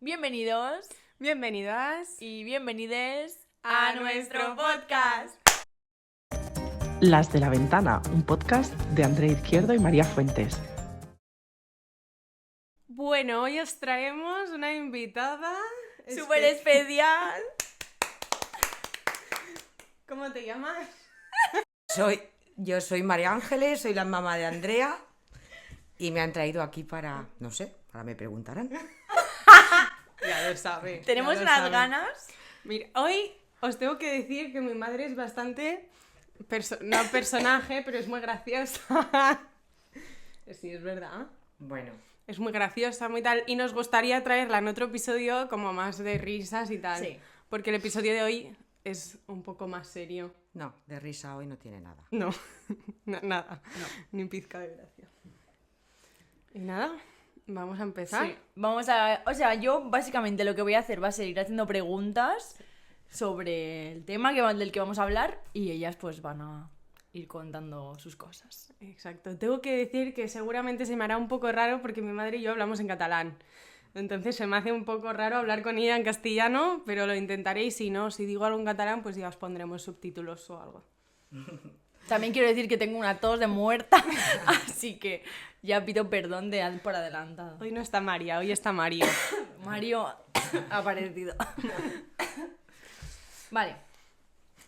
Bienvenidos Bienvenidas y bienvenides a nuestro podcast. Las de la Ventana, un podcast de Andrea Izquierdo y María Fuentes. Bueno, hoy os traemos una invitada súper especial. ¿Cómo te llamas? Yo soy María Ángeles, soy la mamá de Andrea y me han traído aquí para, no sé, ahora me preguntarán. Ya lo sabe. Tenemos ya lo unas sabe. ganas. Mira, hoy os tengo que decir que mi madre es bastante, no personaje, pero es muy graciosa. Sí, es verdad. Bueno, Es muy graciosa, muy tal. Y nos gustaría traerla en otro episodio como más de risas y tal. Sí. Porque el episodio de hoy es un poco más serio. no, de risa hoy no tiene nada. No, nada. Ni pizca de gracia. Y nada, vamos a empezar. Sí. Vamos a... O sea, yo básicamente lo que voy a hacer va a ser ir haciendo preguntas sobre el tema del que vamos a hablar y ellas pues van a ir contando sus cosas. Exacto. Tengo que decir que seguramente se me hará un poco raro porque mi madre y yo hablamos en catalán. Entonces se me hace un poco raro hablar con ella en castellano, pero lo intentaré y si no, si digo algo en catalán, pues ya os pondremos subtítulos o algo. También quiero decir que tengo una tos de muerta, así que ya pido perdón por adelantado. Hoy no está María, hoy está Mario. Mario ha aparecido. Vale.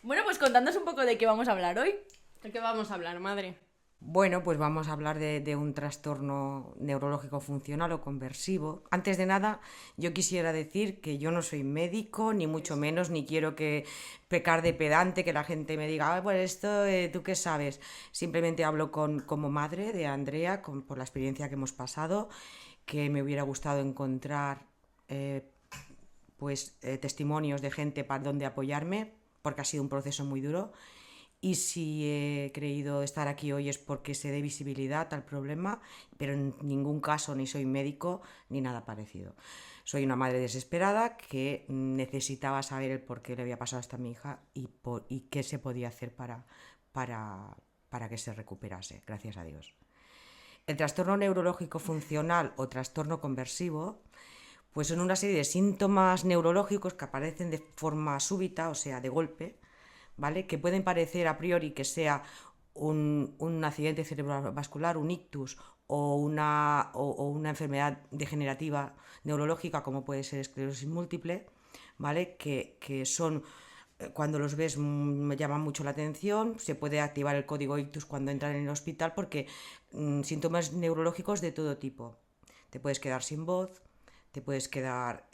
Bueno, pues contándonos un poco de qué vamos a hablar hoy. ¿De qué vamos a hablar, madre? Bueno, pues vamos a hablar de un trastorno neurológico funcional o conversivo. Antes de nada, yo quisiera decir que yo no soy médico, ni mucho menos, ni quiero que pecar de pedante, que la gente me diga, pues esto, ¿tú qué sabes? Simplemente hablo como madre de Andrea, por la experiencia que hemos pasado, que me hubiera gustado encontrar testimonios de gente para donde apoyarme, porque ha sido un proceso muy duro. Y si he creído estar aquí hoy es porque se dé visibilidad al problema, pero en ningún caso ni soy médico ni nada parecido. Soy una madre desesperada que necesitaba saber el por qué le había pasado esto a mi hija y qué se podía hacer para que se recuperase, gracias a Dios. El trastorno neurológico funcional o trastorno conversivo pues son una serie de síntomas neurológicos que aparecen de forma súbita, o sea, de golpe, ¿vale? Que pueden parecer a priori que sea un accidente cerebrovascular, un ictus o una enfermedad degenerativa neurológica como puede ser esclerosis múltiple, ¿vale? Que son, cuando los ves me llaman mucho la atención. Se puede activar el código ictus cuando entran en el hospital porque síntomas neurológicos de todo tipo. Te puedes quedar sin voz, te puedes quedar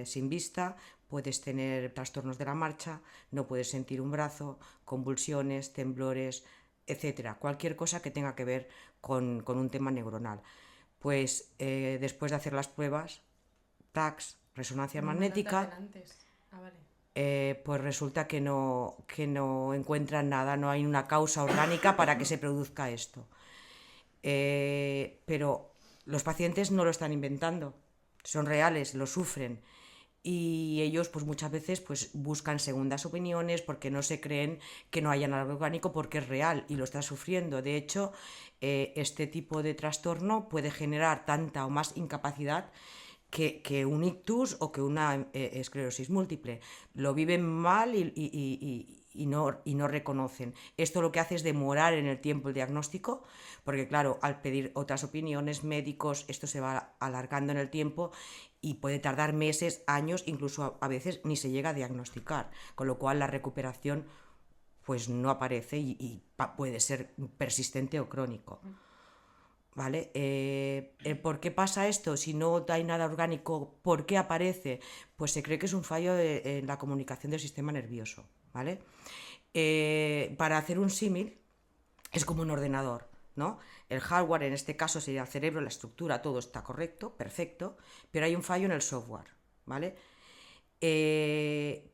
sin vista, puedes tener trastornos de la marcha, no puedes sentir un brazo, convulsiones, temblores, etc. Cualquier cosa que tenga que ver con un tema neuronal. Pues después de hacer las pruebas, TACS, resonancia magnética, pues resulta que no encuentran nada, no hay una causa orgánica para que se produzca esto. Pero los pacientes no lo están inventando, son reales, lo sufren. Y ellos pues muchas veces pues buscan segundas opiniones porque no se creen que no haya nada orgánico porque es real y lo está sufriendo. De hecho, este tipo de trastorno puede generar tanta o más incapacidad que un ictus o que una esclerosis múltiple. Lo viven mal y no reconocen. Esto lo que hace es demorar en el tiempo el diagnóstico, porque claro, al pedir otras opiniones, médicos, esto se va alargando en el tiempo y puede tardar meses, años, incluso a veces ni se llega a diagnosticar, con lo cual la recuperación pues no aparece y puede ser persistente o crónico. ¿Vale? ¿Por qué pasa esto? Si no hay nada orgánico, ¿por qué aparece? Pues se cree que es un fallo en la comunicación del sistema nervioso, ¿vale? Para hacer un símil, es como un ordenador, ¿no? El hardware, en este caso, sería el cerebro, la estructura, todo está correcto, perfecto, pero hay un fallo en el software, ¿vale?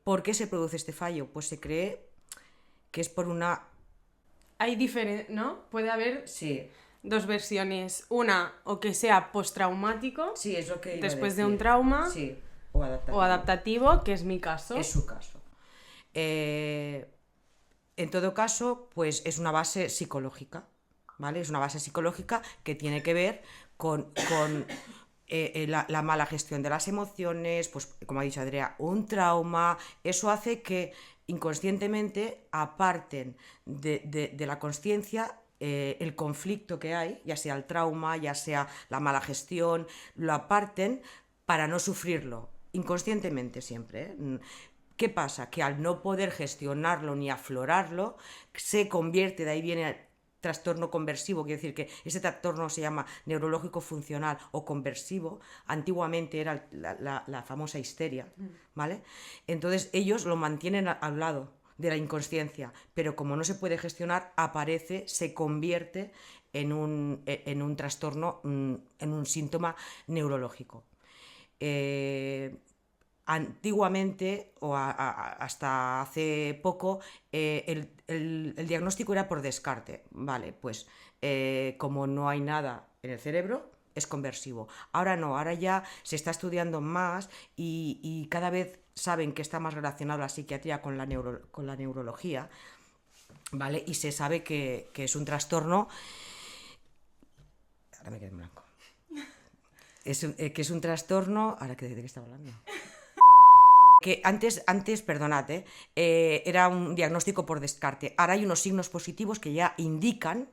¿Por qué se produce este fallo? Pues se cree que es por una... Hay diferencia, ¿no? Puede haber... Sí. Dos versiones, una o que sea postraumático, Sí, es lo que iba después a de decir. un trauma, sí, o adaptativo, que es mi caso. Es su caso. En todo caso, pues es una base psicológica, ¿vale? Es una base psicológica que tiene que ver con la mala gestión de las emociones, pues como ha dicho Andrea, un trauma, eso hace que inconscientemente aparten de la consciencia el conflicto que hay, ya sea el trauma, ya sea la mala gestión, lo aparten para no sufrirlo, inconscientemente siempre, ¿eh? ¿Qué pasa? Que al no poder gestionarlo ni aflorarlo, se convierte, de ahí viene el trastorno conversivo, quiere decir que ese trastorno se llama neurológico funcional o conversivo, antiguamente era la famosa histeria, ¿vale? Entonces ellos lo mantienen al lado de la inconsciencia, pero como no se puede gestionar, aparece, se convierte en un trastorno, en un síntoma neurológico. Antiguamente, o hasta hace poco, el diagnóstico era por descarte. Vale, pues como no hay nada en el cerebro, es conversivo. Ahora no, ahora ya se está estudiando más y cada vez saben que está más relacionado la psiquiatría con la neurología, ¿vale? Y se sabe que es un trastorno... Ahora me quedé en blanco. Que es un trastorno... ¿Ahora de qué estaba hablando? Que antes perdonad, era un diagnóstico por descarte. Ahora hay unos signos positivos que ya indican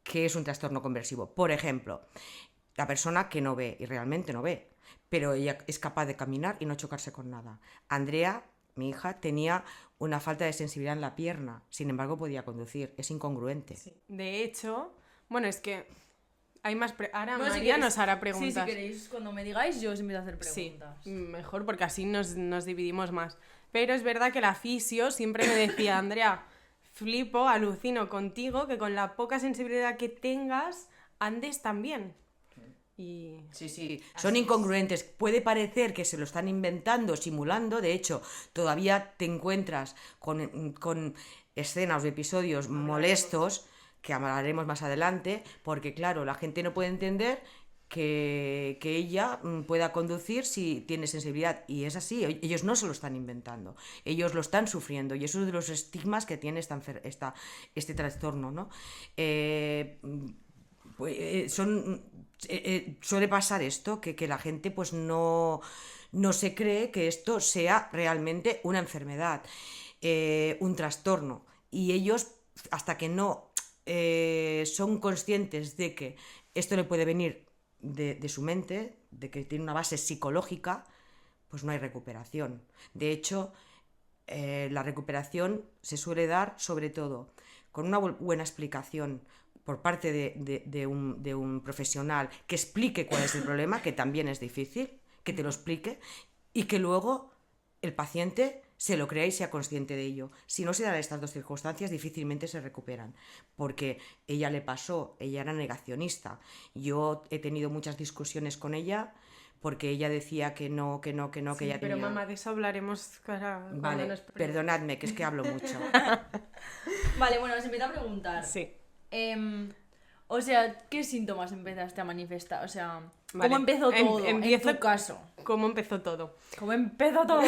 que es un trastorno conversivo. Por ejemplo, la persona que no ve, y realmente no ve, pero ella es capaz de caminar y no chocarse con nada. Andrea, mi hija, tenía una falta de sensibilidad en la pierna, sin embargo podía conducir. Es incongruente. Sí. De hecho, bueno, es que hay más... Ahora Bueno, si María queréis- nos hará preguntas. Sí, si queréis, cuando me digáis, yo os empiezo a hacer preguntas. Sí, mejor porque así nos dividimos más. Pero es verdad que la fisio siempre me decía, Andrea, flipo, alucino contigo, que con la poca sensibilidad que tengas, andes tan bien. Y... Sí, son incongruentes. Puede parecer que se lo están inventando, simulando. De hecho, todavía te encuentras con escenas o episodios molestos, que hablaremos más adelante, porque claro, la gente no puede entender que ella pueda conducir si tiene sensibilidad, y es así, ellos no se lo están inventando, ellos lo están sufriendo, y eso es uno de los estigmas que tiene este trastorno, ¿no? Suele pasar esto, que la gente pues no se cree que esto sea realmente una enfermedad, un trastorno, y ellos, hasta que no son conscientes de que esto le puede venir de su mente, de que tiene una base psicológica, pues no hay recuperación. De hecho, la recuperación se suele dar sobre todo con una buena explicación por parte de un profesional que explique cuál es el problema, que también es difícil, que te lo explique, y que luego el paciente se lo crea y sea consciente de ello. Si no se dan estas dos circunstancias, difícilmente se recuperan, porque ella le pasó, ella era negacionista. Yo he tenido muchas discusiones con ella, porque ella decía que no, que ella pero tenía... mamá, de eso hablaremos cuando Vale, nos... perdonadme, que es que hablo mucho. Vale, bueno, os empiezo a preguntar. Sí. O sea, ¿qué síntomas empezaste a manifestar? O sea, ¿cómo Vale, empezó todo en empiezo- tu caso? ¿Cómo empezó todo? ¿Cómo empezó todo?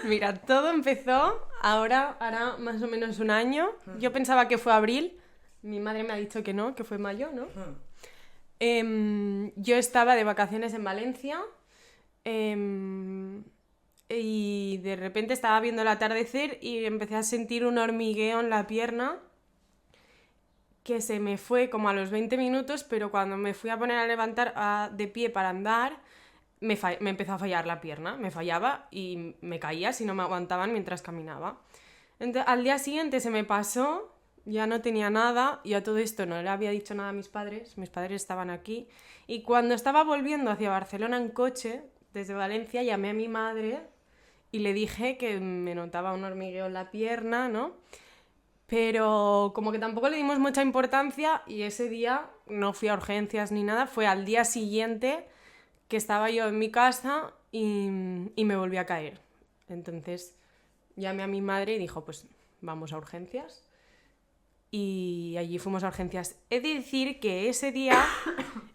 Mira, todo empezó ahora hará más o menos un año. Yo pensaba que fue abril. Mi madre me ha dicho que no, que fue mayo, ¿no? Yo estaba de vacaciones en Valencia y de repente estaba viendo el atardecer y empecé a sentir un hormigueo en la pierna que se me fue como a los 20 minutos, pero cuando me fui a poner a levantar de pie para andar, me empezó a fallar la pierna, me fallaba y me caía si no me aguantaban mientras caminaba. Entonces, al día siguiente se me pasó, ya no tenía nada, y a todo esto no le había dicho nada a mis padres estaban aquí, y cuando estaba volviendo hacia Barcelona en coche, desde Valencia, llamé a mi madre y le dije que me notaba un hormigueo en la pierna, ¿no? Pero como que tampoco le dimos mucha importancia y ese día no fui a urgencias ni nada, fue al día siguiente que estaba yo en mi casa y me volví a caer. Entonces llamé a mi madre y dijo, pues vamos a urgencias. Y allí fuimos a urgencias. He de decir que ese día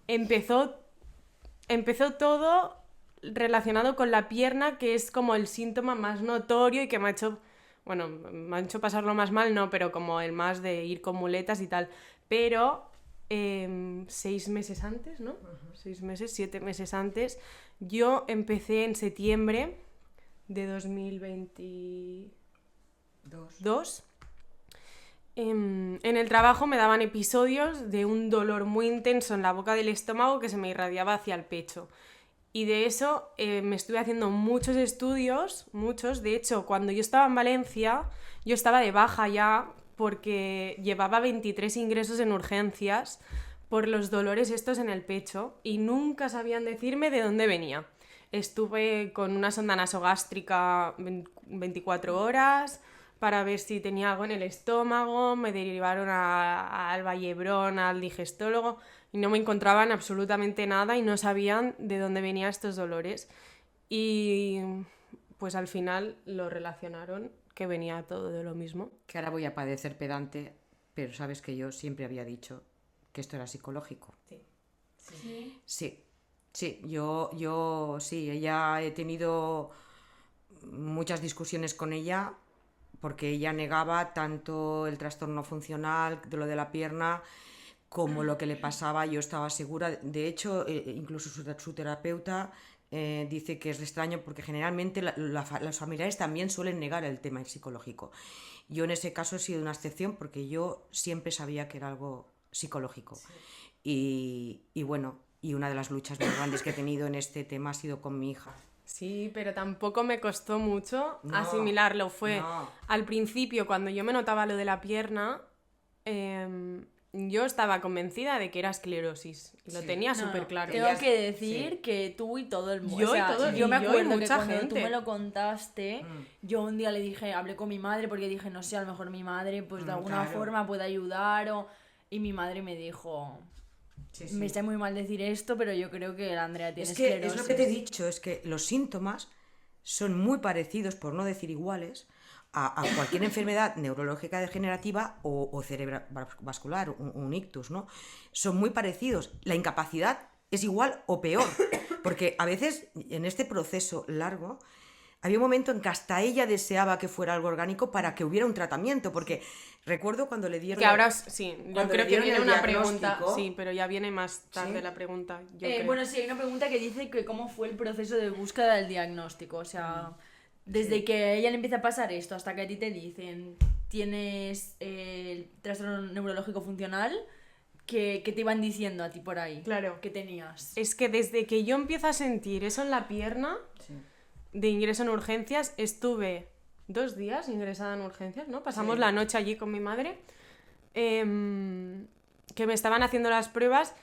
empezó todo relacionado con la pierna, que es como el síntoma más notorio y que me ha hecho... Bueno, me ha hecho pasarlo más mal, no, pero como el más de ir con muletas y tal. Pero 6 meses antes, ¿no? 6 meses, 7 meses antes. Yo empecé en septiembre de 2022. En el trabajo me daban episodios de un dolor muy intenso en la boca del estómago que se me irradiaba hacia el pecho. Y de eso me estuve haciendo muchos estudios, muchos. De hecho, cuando yo estaba en Valencia, yo estaba de baja ya porque llevaba 23 ingresos en urgencias por los dolores estos en el pecho y nunca sabían decirme de dónde venía. Estuve con una sonda nasogástrica 24 horas para ver si tenía algo en el estómago, me derivaron al Vallebrón, al digestólogo, y no me encontraban absolutamente nada y no sabían de dónde venían estos dolores. Y pues al final lo relacionaron, que venía todo de lo mismo. Que ahora voy a padecer pedante, pero sabes que yo siempre había dicho que esto era psicológico. Sí, yo sí, ella he tenido muchas discusiones con ella porque ella negaba tanto el trastorno funcional de lo de la pierna como lo que le pasaba. Yo estaba segura, de hecho, incluso su terapeuta dice que es extraño porque generalmente los familiares también suelen negar el tema psicológico. Yo en ese caso he sido una excepción porque yo siempre sabía que era algo psicológico. Sí. Y bueno, y una de las luchas más grandes que he tenido en este tema ha sido con mi hija. Sí, pero tampoco me costó mucho asimilarlo. Fue al principio, cuando yo me notaba lo de la pierna, yo estaba convencida de que era esclerosis. Y lo tenía súper claro. Tengo que decir que tú y todo el mundo. Yo me acuerdo que mucha cuando gente. tú me lo contaste, yo un día le dije, hablé con mi madre porque dije, no sé, a lo mejor mi madre pues de alguna forma puede ayudar. Y mi madre me dijo... Me está muy mal decir esto, pero yo creo que la Andrea tiene esclerosis. Es lo que te he dicho, es que los síntomas son muy parecidos, por no decir iguales, a cualquier enfermedad neurológica degenerativa o cerebrovascular, un ictus, ¿no? Son muy parecidos. La incapacidad es igual o peor, porque a veces en este proceso largo había un momento en que hasta ella deseaba que fuera algo orgánico para que hubiera un tratamiento, porque recuerdo cuando le dieron... Que ahora sí, yo creo que viene una pregunta, sí, pero ya viene más tarde la pregunta. Bueno, sí, hay una pregunta que dice que cómo fue el proceso de búsqueda del diagnóstico, o sea, desde que a ella le empieza a pasar esto hasta que a ti te dicen tienes el trastorno neurológico funcional, ¿qué te iban diciendo a ti por ahí? Claro. ¿Qué tenías? Es que desde que yo empiezo a sentir eso en la pierna... de ingreso en urgencias, estuve 2 días ingresada en urgencias, ¿no? Pasamos la noche allí con mi madre, que me estaban haciendo las pruebas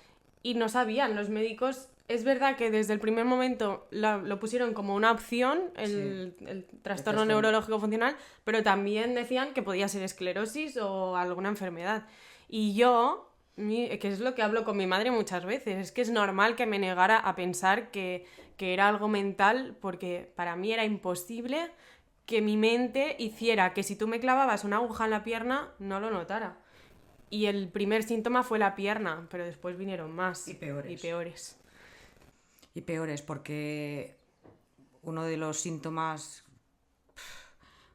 y no sabían los médicos. Es verdad que desde el primer momento lo pusieron como una opción, el trastorno neurológico funcional, pero también decían que podía ser esclerosis o alguna enfermedad. Y yo, que es lo que hablo con mi madre muchas veces, es que es normal que me negara a pensar que era algo mental, porque para mí era imposible que mi mente hiciera que si tú me clavabas una aguja en la pierna, no lo notara. Y el primer síntoma fue la pierna, pero después vinieron más. Y peores. Y peores, porque uno de los síntomas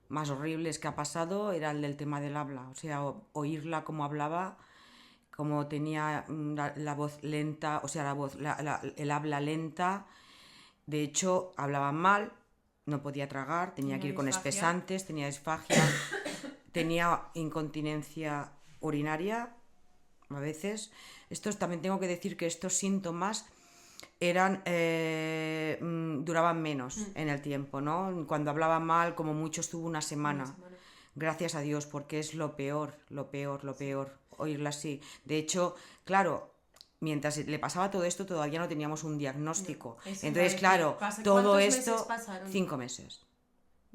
más horribles que ha pasado era el del tema del habla. O sea, oírla como hablaba, como tenía la voz lenta, o sea, el habla lenta. De hecho, hablaba mal, no podía tragar, tenía que ir con espesantes, tenía disfagia, tenía incontinencia urinaria a veces. También tengo que decir que estos síntomas duraban menos en el tiempo, ¿no? Cuando hablaba mal, como mucho estuvo una semana. Gracias a Dios, porque es lo peor, oírla así. De hecho, claro, mientras le pasaba todo esto, todavía no teníamos un diagnóstico. Entonces, claro, todo esto... 5 meses.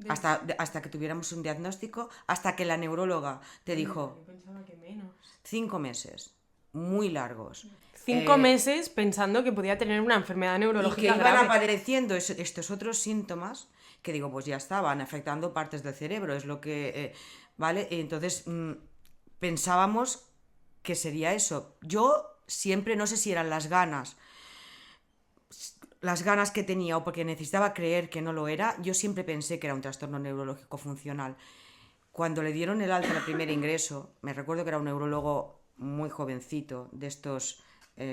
Hasta que tuviéramos un diagnóstico, hasta que la neuróloga te dijo... Yo pensaba que menos. 5 meses. Muy largos. 5 meses pensando que podía tener una enfermedad neurológica y que iban grave. apareciendo estos otros síntomas que digo, pues ya estaban afectando partes del cerebro, es lo que... ¿vale? Y entonces pensábamos que sería eso. Yo siempre, no sé si eran las ganas que tenía o porque necesitaba creer que no lo era, yo siempre pensé que era un trastorno neurológico funcional. Cuando le dieron el alta al primer ingreso, me recuerdo que era un neurólogo muy jovencito, de estos,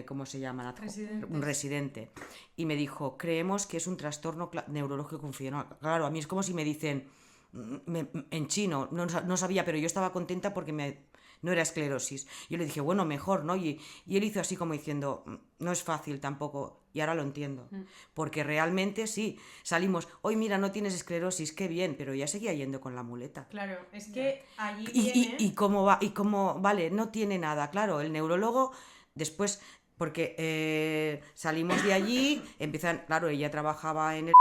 ¿cómo se llaman? Residentes. Un residente. Y me dijo, creemos que es un trastorno neurológico funcional. Claro, a mí es como si me dicen, en chino, no sabía, pero yo estaba contenta porque no era esclerosis. Yo le dije, bueno, mejor, ¿no? Y él hizo así como diciendo, no es fácil tampoco, y ahora lo entiendo. Porque realmente sí, salimos, hoy mira, no tienes esclerosis, qué bien, pero ya seguía yendo con la muleta. Claro, es que allí ¿Y cómo va? Y cómo, vale, no tiene nada, claro, el neurólogo después, porque salimos de allí, claro, ella trabajaba en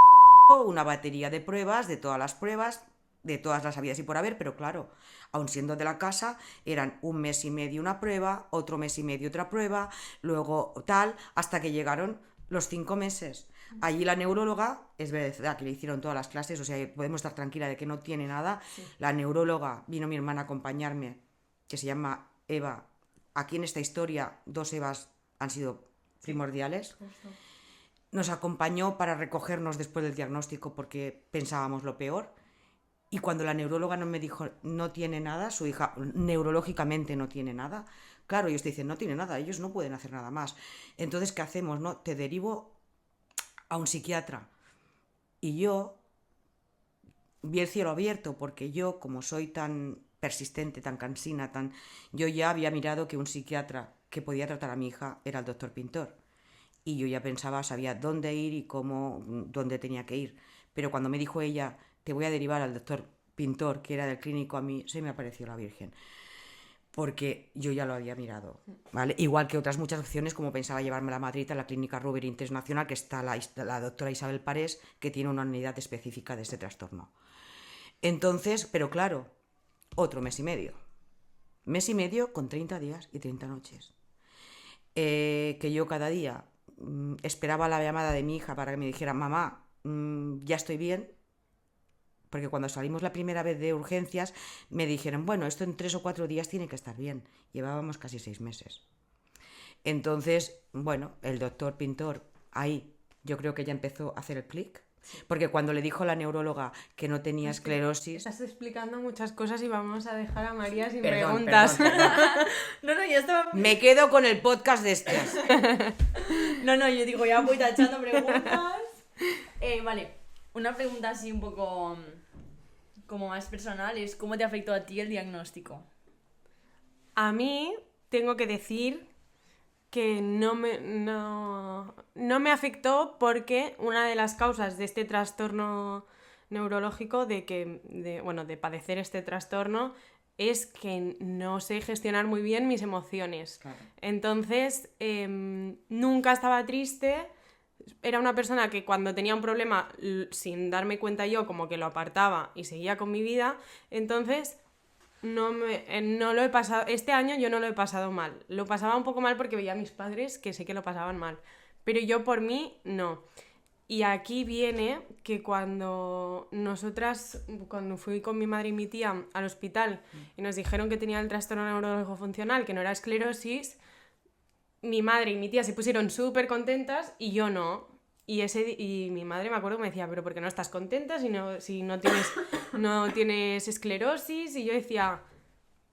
una batería de pruebas, de todas las pruebas, de todas las habidas y por haber, pero claro, aun siendo de la casa, eran 1 mes y medio una prueba, otro mes y medio otra prueba, luego tal, hasta que llegaron los 5 meses. Allí la neuróloga, es verdad que le hicieron todas las clases, o sea, podemos estar tranquila de que no tiene nada. Sí. La neuróloga, vino mi hermana a acompañarme, que se llama Eva. Aquí en esta historia 2 Evas han sido primordiales. Sí. Nos acompañó para recogernos después del diagnóstico porque pensábamos lo peor. Y cuando la neuróloga me dijo, no tiene nada, su hija neurológicamente no tiene nada, claro, ellos te dicen, no tiene nada, ellos no pueden hacer nada más. Entonces, ¿qué hacemos? No, te derivo a un psiquiatra. Y yo vi el cielo abierto porque yo, como soy tan persistente, tan cansina, yo ya había mirado que un psiquiatra que podía tratar a mi hija era el doctor Pintor. Y yo ya pensaba, sabía dónde ir y dónde tenía que ir. Pero cuando me dijo ella, te voy a derivar al doctor Pintor, que era del clínico, a mí se me apareció la Virgen. Porque yo ya lo había mirado, ¿vale? Igual que otras muchas opciones, como pensaba llevarme a Madrid a la clínica Ruber Internacional, que está la doctora Isabel Parés, que tiene una unidad específica de este trastorno. Entonces, pero claro, otro mes y medio. Mes y medio con 30 días y 30 noches. Que yo cada día esperaba la llamada de mi hija para que me dijera, mamá, ya estoy bien. Porque cuando salimos la primera vez de urgencias me dijeron, bueno, esto en 3 o 4 días tiene que estar bien. Llevábamos casi 6 meses. Entonces, bueno, el doctor Pintor, ahí yo creo que ya empezó a hacer el clic. Porque cuando le dijo la neuróloga que no tenía esclerosis... Estás explicando muchas cosas y vamos a dejar a María sin preguntas. Perdón. No, yo estaba... Me quedo con el podcast de estas. No, yo digo, ya voy tachando preguntas. Vale, una pregunta así un poco... como más personal, es ¿cómo te afectó a ti el diagnóstico? A mí tengo que decir que no me afectó porque una de las causas de este trastorno neurológico, de padecer este trastorno, es que no sé gestionar muy bien mis emociones. Claro. Entonces, nunca estaba triste. Era una persona que cuando tenía un problema, sin darme cuenta yo, como que lo apartaba y seguía con mi vida. Entonces, no lo he pasado... Este año yo no lo he pasado mal. Lo pasaba un poco mal porque veía a mis padres que sé que lo pasaban mal. Pero yo por mí, no. Y aquí viene que cuando fui con mi madre y mi tía al hospital y nos dijeron que tenía el trastorno neurológico funcional, que no era esclerosis... Mi madre y mi tía se pusieron súper contentas y yo no. Y mi madre me acuerdo que me decía, pero ¿por qué no estás contenta si no tienes esclerosis? Y yo decía,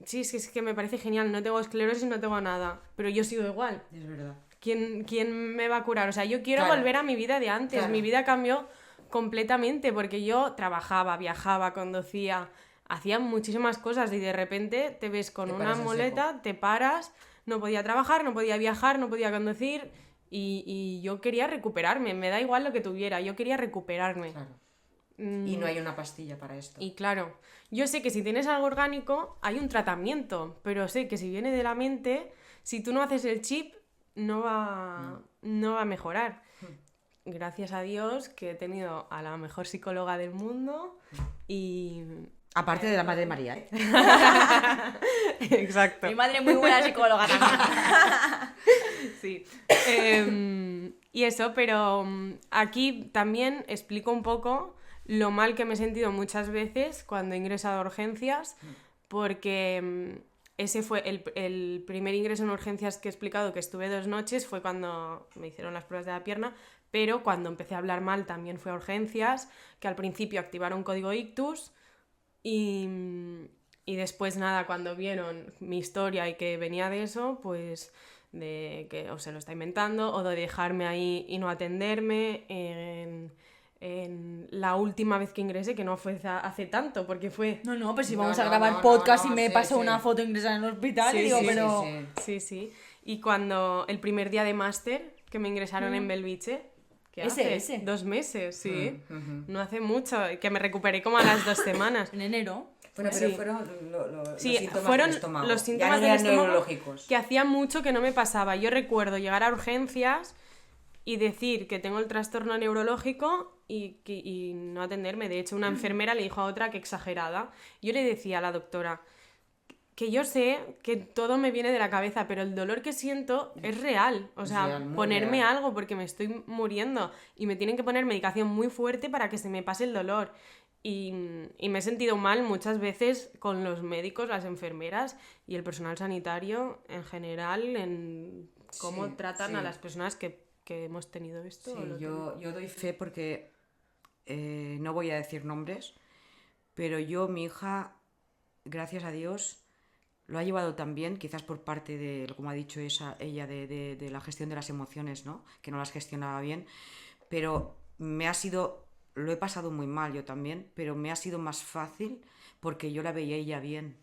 sí, es que me parece genial, no tengo esclerosis, no tengo nada. Pero yo sigo igual. Es verdad. ¿Quién me va a curar? O sea, yo quiero volver a mi vida de antes. Claro. Mi vida cambió completamente porque yo trabajaba, viajaba, conducía, hacía muchísimas cosas y de repente te ves con una muleta, te paras... No podía trabajar, no podía viajar, no podía conducir y yo quería recuperarme. Me da igual lo que tuviera, yo quería recuperarme. Claro. Y no hay una pastilla para esto. Y claro, yo sé que si tienes algo orgánico hay un tratamiento, pero sé que si viene de la mente, si tú no haces el chip, no va a mejorar. Gracias a Dios que he tenido a la mejor psicóloga del mundo y... Aparte de la madre de María, ¿eh? Exacto. Mi madre es muy buena psicóloga también. Sí. Y eso, pero aquí también explico un poco lo mal que me he sentido muchas veces cuando he ingresado a urgencias, porque ese fue el primer ingreso en urgencias que he explicado, que estuve 2 noches, fue cuando me hicieron las pruebas de la pierna, pero cuando empecé a hablar mal también fue a urgencias, que al principio activaron código ictus. Y Y después nada, cuando vieron mi historia y que venía de eso, pues de que o se lo está inventando o de dejarme ahí y no atenderme en la última vez que ingresé, que no fue hace tanto, porque fue... No, pues si No, vamos a no, grabar no, podcast no, y me sí, pasó sí. una foto ingresada en el hospital Sí, y digo, sí, pero... Sí. Y cuando el primer día de máster, que me ingresaron en Belviche, ¿qué hace? Ese. 2 meses, sí. Ujú. No hace mucho, que me recuperé como a las 2 semanas. En enero. Bueno, pero Sí. fueron Sí, los síntomas fueron del estómago. los Ya síntomas no del eran estómago neurológicos. que hacía mucho que no me pasaba. Yo recuerdo llegar a urgencias y decir que tengo el trastorno neurológico y no atenderme. De hecho, una enfermera le dijo a otra que exagerada. Yo le decía a la doctora que yo sé que todo me viene de la cabeza, pero el dolor que siento es real. O Es sea, real, muy ponerme real. algo porque me estoy muriendo y me tienen que poner medicación muy fuerte para que se me pase el dolor. Y me he sentido mal muchas veces con los médicos, las enfermeras y el personal sanitario en general en cómo Sí, tratan sí. a las personas que hemos tenido esto. o Sí, lo yo doy fe porque no voy a decir nombres, pero mi hija, gracias a Dios, lo ha llevado tan bien, quizás por parte de, como ha dicho ella, de la gestión de las emociones, ¿no? Que no las gestionaba bien, pero lo he pasado muy mal yo también, pero me ha sido más fácil porque yo la veía ella bien,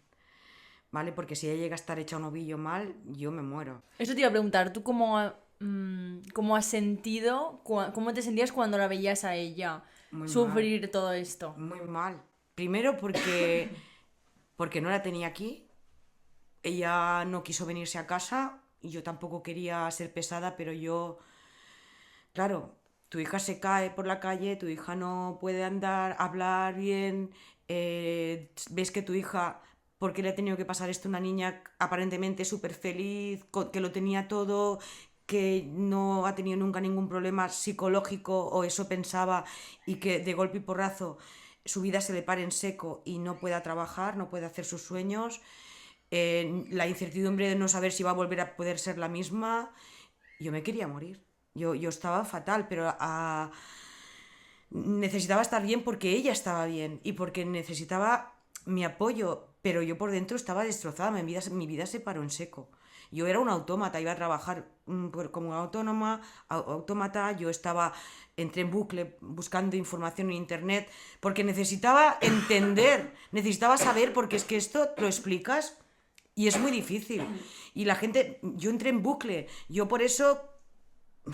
¿vale? Porque si ella llega a estar hecha un ovillo mal, yo me muero. Eso te iba a preguntar, ¿tú cómo has sentido, cómo te sentías cuando la veías a ella Muy sufrir todo esto? Muy mal. Primero porque no la tenía aquí. Ella no quiso venirse a casa y yo tampoco quería ser pesada, pero claro, tu hija se cae por la calle, tu hija no puede hablar bien, ves que tu hija, porque le ha tenido que pasar esto a una niña aparentemente súper feliz, que lo tenía todo, que no ha tenido nunca ningún problema psicológico o eso pensaba, y que de golpe y porrazo su vida se le pare en seco y no pueda trabajar, no puede hacer sus sueños, la incertidumbre de no saber si va a volver a poder ser la misma. Yo me quería morir. Yo estaba fatal, pero necesitaba estar bien porque ella estaba bien y porque necesitaba mi apoyo, pero yo por dentro estaba destrozada, mi vida se paró en seco. Yo era un autómata, iba a trabajar como autómata, entré en bucle buscando información en internet, porque necesitaba entender, necesitaba saber, porque es que esto lo explicas y es muy difícil. Y la gente, yo entré en bucle, yo por eso,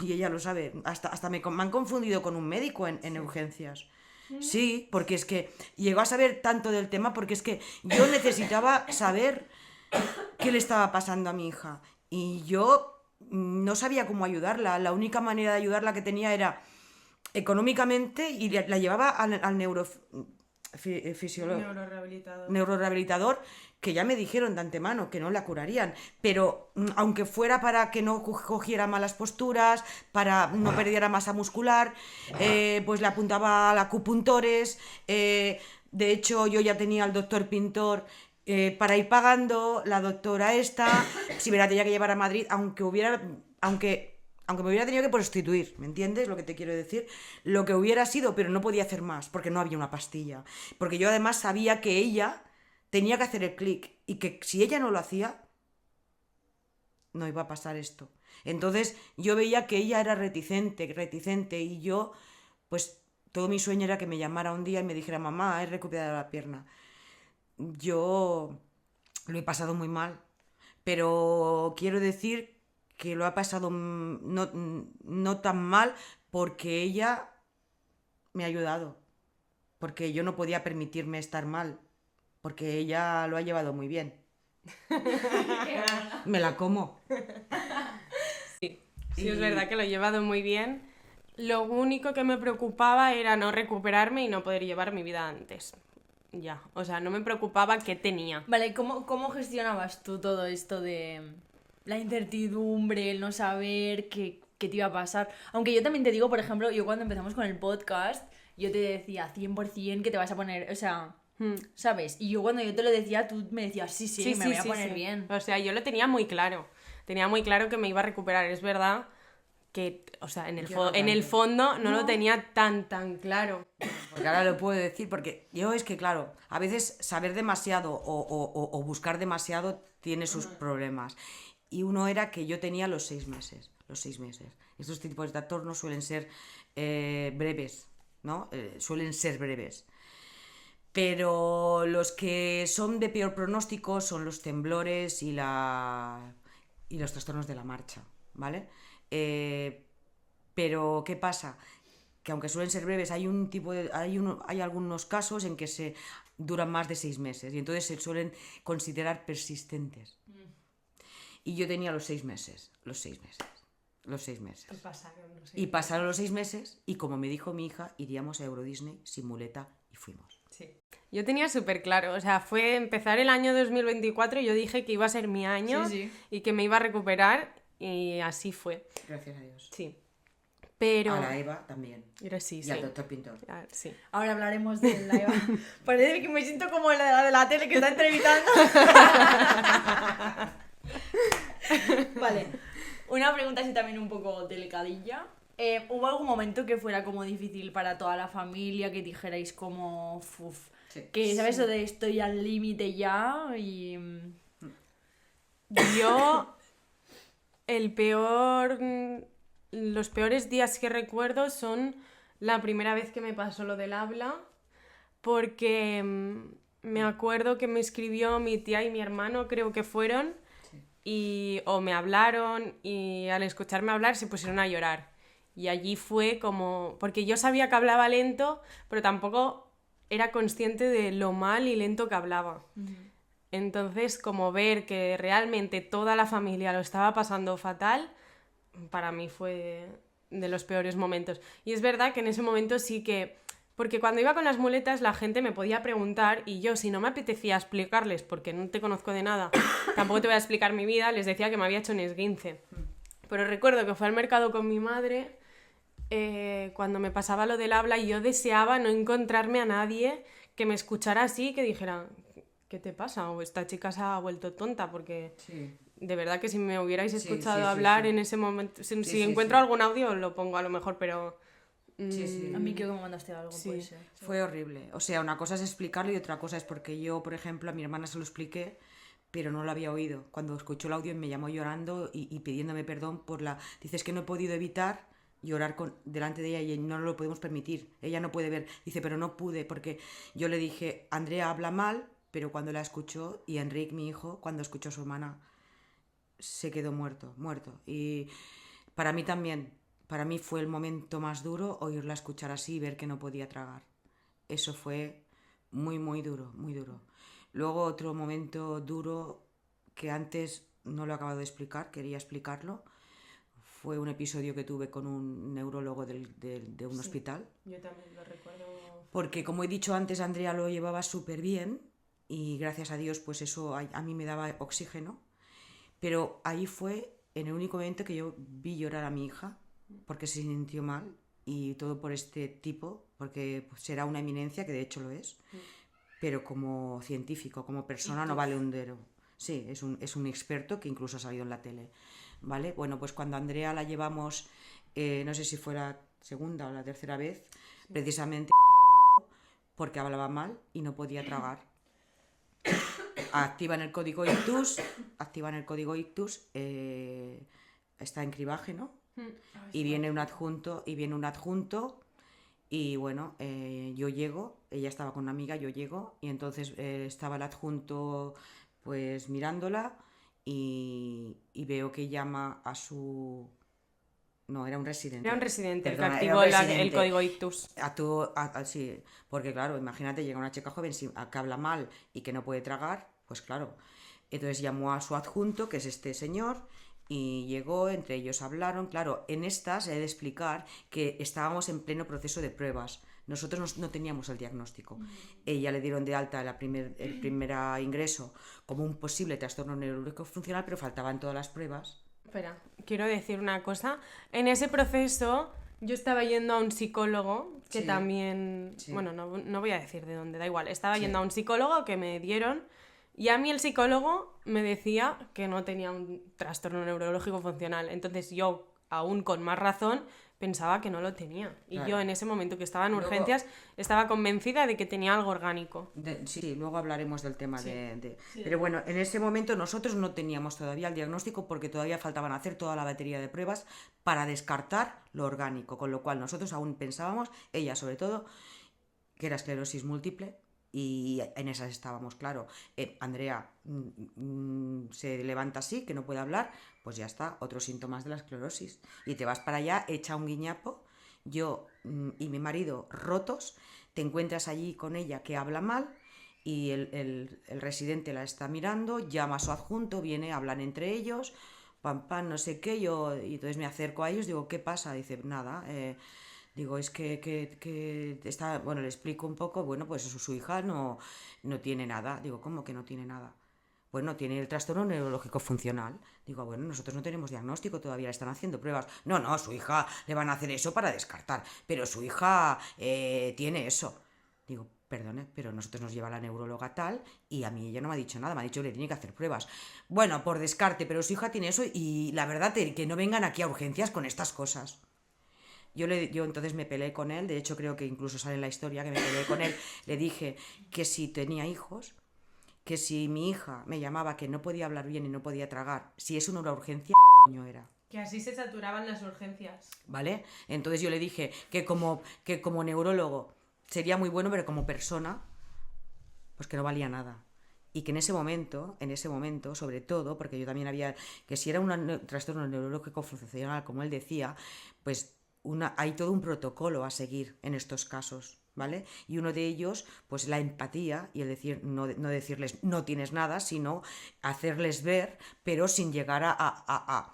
y ella lo sabe, hasta me han confundido con un médico en urgencias. Sí, porque es que llegó a saber tanto del tema, porque es que yo necesitaba saber qué le estaba pasando a mi hija. Y yo no sabía cómo ayudarla. La única manera de ayudarla que tenía era económicamente, y la llevaba al neurorehabilitador, que ya me dijeron de antemano que no la curarían, pero aunque fuera para que no cogiera malas posturas, para no perdiera masa muscular, pues le apuntaba a acupuntores. De hecho, yo ya tenía al doctor Pintor para ir pagando, la doctora esta, si me la tenía que llevar a Madrid, aunque me hubiera tenido que prostituir, ¿me entiendes lo que te quiero decir? Lo que hubiera sido, pero no podía hacer más, porque no había una pastilla. Porque yo además sabía que ella tenía que hacer el clic, y que si ella no lo hacía, no iba a pasar esto. Entonces yo veía que ella era reticente, y yo, pues todo mi sueño era que me llamara un día y me dijera: mamá, he recuperado la pierna. Yo lo he pasado muy mal, pero quiero decir que lo ha pasado no tan mal, porque ella me ha ayudado, porque yo no podía permitirme estar mal, porque ella lo ha llevado muy bien. Me la como. Sí, es verdad que lo he llevado muy bien. Lo único que me preocupaba era no recuperarme y no poder llevar mi vida antes. Ya, o sea, no me preocupaba qué tenía. Vale, ¿cómo gestionabas tú todo esto de la incertidumbre, el no saber qué te iba a pasar? Aunque yo también te digo, por ejemplo, yo cuando empezamos con el podcast, yo te decía 100% que te vas a poner, o sea, ¿sabes? Y yo cuando yo te lo decía, tú me decías, sí, me voy a poner bien. O sea, yo lo tenía muy claro. Tenía muy claro que me iba a recuperar. Es verdad que, o sea, en el fondo no lo tenía tan claro. Porque ahora lo puedo decir, porque yo es que, claro, a veces saber demasiado o buscar demasiado tiene sus problemas. Y uno era que yo tenía los 6 meses. Estos tipos de trastornos suelen ser breves, ¿no? Suelen ser breves. Pero los que son de peor pronóstico son los temblores y los trastornos de la marcha, ¿vale? Pero, ¿qué pasa? Que aunque suelen ser breves, hay algunos casos en que se duran más de 6 meses y entonces se suelen considerar persistentes. Y yo tenía los 6 meses. Y pasaron los 6 meses y, como me dijo mi hija, iríamos a Euro Disney sin muleta y fuimos. Sí. Yo tenía súper claro, o sea, fue empezar el año 2024 y yo dije que iba a ser mi año y que me iba a recuperar y así fue. Gracias a Dios. Sí. Pero... A la Eva también. Sí, y al doctor Pintor. Sí. Ahora hablaremos de la Eva. Parece que me siento como la de la tele que está entrevistando. Vale. Una pregunta así también un poco delicadilla. ¿Hubo algún momento que fuera como difícil para toda la familia, que dijerais como... que sabes eso de estoy al límite ya y... Yo... Los peores días que recuerdo son la primera vez que me pasó lo del habla, porque me acuerdo que me escribió mi tía y mi hermano, creo que fueron, o me hablaron y al escucharme hablar se pusieron a llorar. Y allí fue como... porque yo sabía que hablaba lento, pero tampoco era consciente de lo mal y lento que hablaba. Entonces, como ver que realmente toda la familia lo estaba pasando fatal, para mí fue de los peores momentos. Y es verdad que en ese momento sí que... porque cuando iba con las muletas la gente me podía preguntar y yo, si no me apetecía explicarles, porque no te conozco de nada, tampoco te voy a explicar mi vida, les decía que me había hecho un esguince. Pero recuerdo que fui al mercado con mi madre cuando me pasaba lo del habla y yo deseaba no encontrarme a nadie que me escuchara así, que dijera, ¿qué te pasa? O esta chica se ha vuelto tonta, porque... Sí. De verdad que si me hubierais escuchado hablar en ese momento... Si encuentro algún audio lo pongo a lo mejor, pero... A mí creo que me mandaste algo, puede ser. Fue horrible. O sea, una cosa es explicarlo y otra cosa es porque yo, por ejemplo, a mi hermana se lo expliqué, pero no lo había oído. Cuando escuchó el audio me llamó llorando y pidiéndome perdón por la... Dices que no he podido evitar llorar delante de ella y no lo podemos permitir. Ella no puede ver. Dice, pero no pude porque yo le dije, Andrea habla mal, pero cuando la escuchó, y Enrique, mi hijo, cuando escuchó a su hermana, se quedó muerto. Y para mí también, para mí fue el momento más duro oírla escuchar así y ver que no podía tragar. Eso fue muy, muy duro, muy duro. Luego otro momento duro que antes no lo he acabado de explicar, quería explicarlo, fue un episodio que tuve con un neurólogo de un hospital. Yo también lo recuerdo. Porque, como he dicho antes, Andrea lo llevaba súper bien y gracias a Dios pues eso a mí me daba oxígeno. Pero ahí fue en el único momento que yo vi llorar a mi hija porque se sintió mal y todo por este tipo, porque será una eminencia, que de hecho lo es, pero como científico, como persona no vale un duro. Sí, es un experto que incluso ha salido en la tele, ¿vale? Bueno, pues cuando a Andrea la llevamos, no sé si fue la segunda o la tercera vez, precisamente porque hablaba mal y no podía tragar. Activan el código ictus, está en cribaje, ¿no? Y viene un adjunto, y bueno, yo llego, ella estaba con una amiga, yo llego, y entonces estaba el adjunto pues mirándola y veo que llama a su... No, era un residente. Era un residente, perdona, que activó el código ictus. Sí, porque claro, imagínate, llega una chica joven que habla mal y que no puede tragar, pues claro. Entonces llamó a su adjunto, que es este señor, y llegó, entre ellos hablaron. Claro, en estas he de explicar que estábamos en pleno proceso de pruebas. Nosotros no teníamos el diagnóstico. Ella le dieron de alta el primer ingreso como un posible trastorno neurológico funcional, pero faltaban todas las pruebas. Espera, quiero decir una cosa. En ese proceso yo estaba yendo a un psicólogo que también... Bueno, no voy a decir de dónde, da igual. Estaba yendo a un psicólogo que me dieron y a mí el psicólogo me decía que no tenía un trastorno neurológico funcional. Entonces yo, aún con más razón, pensaba que no lo tenía. Y Claro. yo en ese momento que estaba en Luego- urgencias estaba convencida de que tenía algo orgánico. Sí, luego hablaremos del tema Pero bueno, en ese momento nosotros no teníamos todavía el diagnóstico porque todavía faltaban hacer toda la batería de pruebas para descartar lo orgánico, con lo cual nosotros aún pensábamos, ella sobre todo, que era esclerosis múltiple. Y en esas estábamos, claro. Andrea se levanta así, que no puede hablar, pues ya está, otros síntomas de la esclerosis. Y te vas para allá, echa un guiñapo, yo y mi marido rotos, te encuentras allí con ella que habla mal y el residente la está mirando, llama a su adjunto, viene, hablan entre ellos, pam, pam, no sé qué, y entonces me acerco a ellos, digo, ¿qué pasa? Dice, nada, digo, es que está, bueno, le explico un poco, bueno, pues su hija no tiene nada. Digo, ¿cómo que no tiene nada? Bueno, tiene el trastorno neurológico funcional. Digo, bueno, nosotros no tenemos diagnóstico, todavía le están haciendo pruebas. No, su hija le van a hacer eso para descartar, pero su hija tiene eso. Digo, perdone, pero nosotros nos lleva la neuróloga tal y a mí ella no me ha dicho nada, me ha dicho que le tiene que hacer pruebas. Bueno, por descarte, pero su hija tiene eso y la verdad que no vengan aquí a urgencias con estas cosas. Yo entonces me peleé con él, de hecho creo que incluso sale en la historia que me peleé con él, le dije que si tenía hijos, que si mi hija me llamaba que no podía hablar bien y no podía tragar, si es una urgencia, coño era. Que así se saturaban las urgencias. ¿Vale? Entonces yo le dije que como neurólogo sería muy bueno, pero como persona, pues que no valía nada. Y que en ese momento, sobre todo, porque yo también había, que si era un trastorno neurológico funcional, como él decía, pues hay todo un protocolo a seguir en estos casos, ¿vale? Y uno de ellos, pues la empatía y el decir, no decirles no tienes nada, sino hacerles ver, pero sin llegar a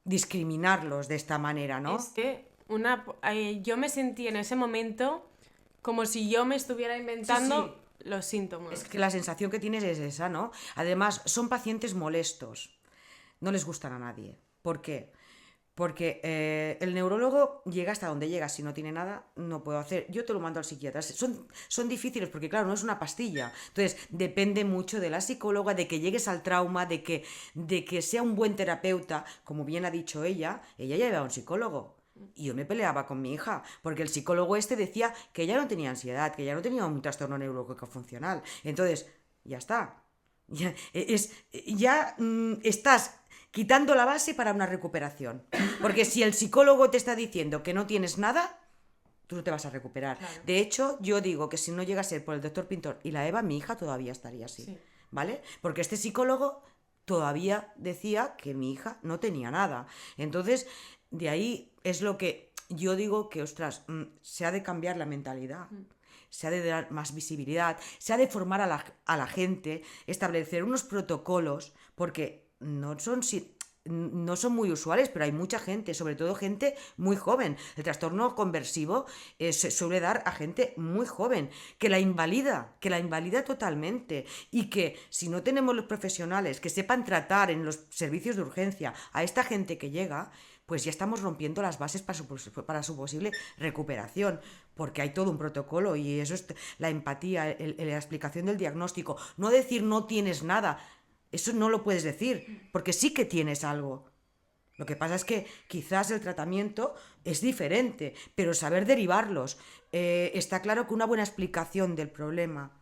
discriminarlos de esta manera, ¿no? Es que yo me sentí en ese momento como si yo me estuviera inventando los síntomas. Es que la sensación que tienes es esa, ¿no? Además, son pacientes molestos. No les gustan a nadie. ¿Por qué? Porque el neurólogo llega hasta donde llega. Si no tiene nada, no puedo hacer. Yo te lo mando al psiquiatra. Son difíciles porque, claro, no es una pastilla. Entonces, depende mucho de la psicóloga, de que llegues al trauma, de que sea un buen terapeuta. Como bien ha dicho ella ya iba a un psicólogo. Y yo me peleaba con mi hija, porque el psicólogo decía que ella no tenía ansiedad, que ella no tenía un trastorno neurológico funcional. Entonces, ya está. Ya estás quitando la base para una recuperación. Porque si el psicólogo te está diciendo que no tienes nada, tú no te vas a recuperar. Claro. De hecho, yo digo que si no llega a ser por el doctor Pintor y la Eva, mi hija todavía estaría así. Sí. ¿Vale? Porque este psicólogo todavía decía que mi hija no tenía nada. Entonces, de ahí es lo que yo digo que, ostras, se ha de cambiar la mentalidad. Se ha de dar más visibilidad, se ha de formar a la gente, establecer unos protocolos, porque no son muy usuales, pero hay mucha gente, sobre todo gente muy joven. El trastorno conversivo se suele dar a gente muy joven, que la invalida totalmente, y que si no tenemos los profesionales que sepan tratar en los servicios de urgencia a esta gente que llega, pues ya estamos rompiendo las bases para su posible recuperación, porque hay todo un protocolo y eso es la empatía, la explicación del diagnóstico. No decir no tienes nada, eso no lo puedes decir, porque sí que tienes algo. Lo que pasa es que quizás el tratamiento es diferente, pero saber derivarlos. Está claro que una buena explicación del problema,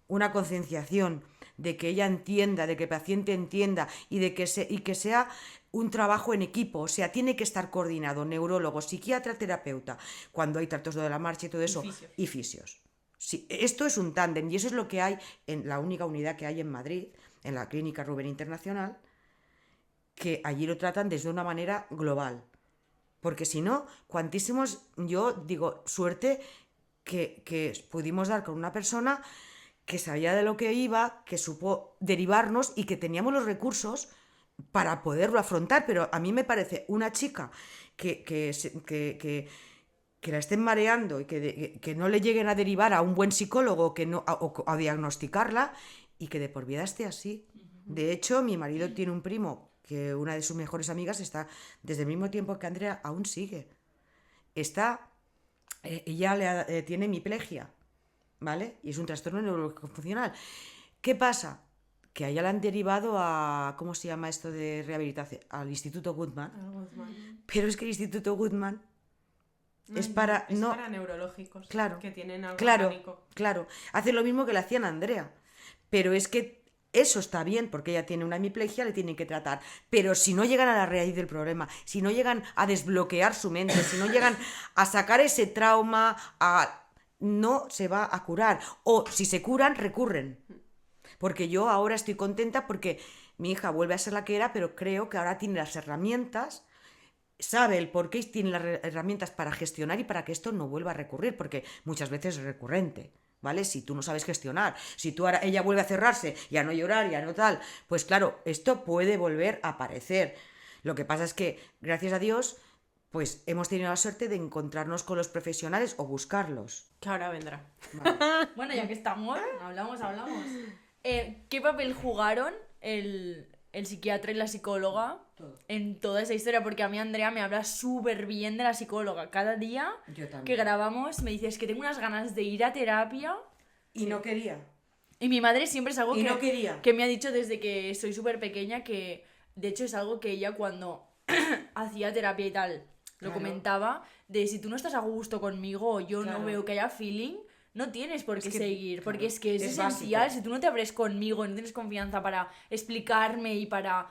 una concienciación de que ella entienda, de que el paciente entienda y que sea un trabajo en equipo, o sea, tiene que estar coordinado, neurólogo, psiquiatra, terapeuta, cuando hay trastorno de la marcha y todo eso, y fisios. Sí, esto es un tándem y eso es lo que hay en la única unidad que hay en Madrid, en la Clínica Rubén Internacional, que allí lo tratan desde una manera global. Porque si no, cuantísimos, yo digo, suerte que pudimos dar con una persona que sabía de lo que iba, que supo derivarnos y que teníamos los recursos para poderlo afrontar. Pero a mí me parece una chica que la estén mareando y que no le lleguen a derivar a un buen psicólogo o a diagnosticarla y que de por vida esté así. De hecho, mi marido tiene un primo que una de sus mejores amigas está desde el mismo tiempo que Andrea, aún sigue. Ella tiene hemiplegia, ¿vale? Y es un trastorno neurológico funcional. ¿Qué pasa? que a ella la han derivado a, ¿cómo se llama esto de rehabilitación? Al Instituto Goodman. Pero es que el Instituto Goodman es para neurológicos, claro, que tienen algo claro, orgánico. claro, hace lo mismo que le hacían a Andrea, pero es que eso está bien porque ella tiene una hemiplegia, le tienen que tratar, pero si no llegan a la raíz del problema, si no llegan a desbloquear su mente, si no llegan a sacar ese trauma, no se va a curar, o si se curan, recurren, porque yo ahora estoy contenta porque mi hija vuelve a ser la que era, pero creo que ahora tiene las herramientas, sabe el por qué, tiene las herramientas para gestionar y para que esto no vuelva a recurrir, porque muchas veces es recurrente, ¿vale? Si tú no sabes gestionar, si tú ahora ella vuelve a cerrarse y a no llorar y a no tal, pues claro, esto puede volver a aparecer. Lo que pasa es que, gracias a Dios, pues hemos tenido la suerte de encontrarnos con los profesionales o buscarlos. Que ahora vendrá. Vale. Bueno, ya que estamos, hablamos. ¿Qué papel jugaron el psiquiatra y la psicóloga en toda esa historia? Porque a mí Andrea me habla súper bien de la psicóloga. Cada día Yo también. que grabamos me dice, es que tengo unas ganas de ir a terapia. Y no quería. Y mi madre siempre es algo Y no quería. que me ha dicho desde que soy súper pequeña, que de hecho es algo que ella cuando hacía terapia y tal lo Claro. comentaba, de si tú no estás a gusto conmigo o yo Claro. no veo que haya feeling, no tienes por qué que, seguir, claro, porque es que es es esencial. básico. Si tú no te abres conmigo, no tienes confianza para explicarme y para...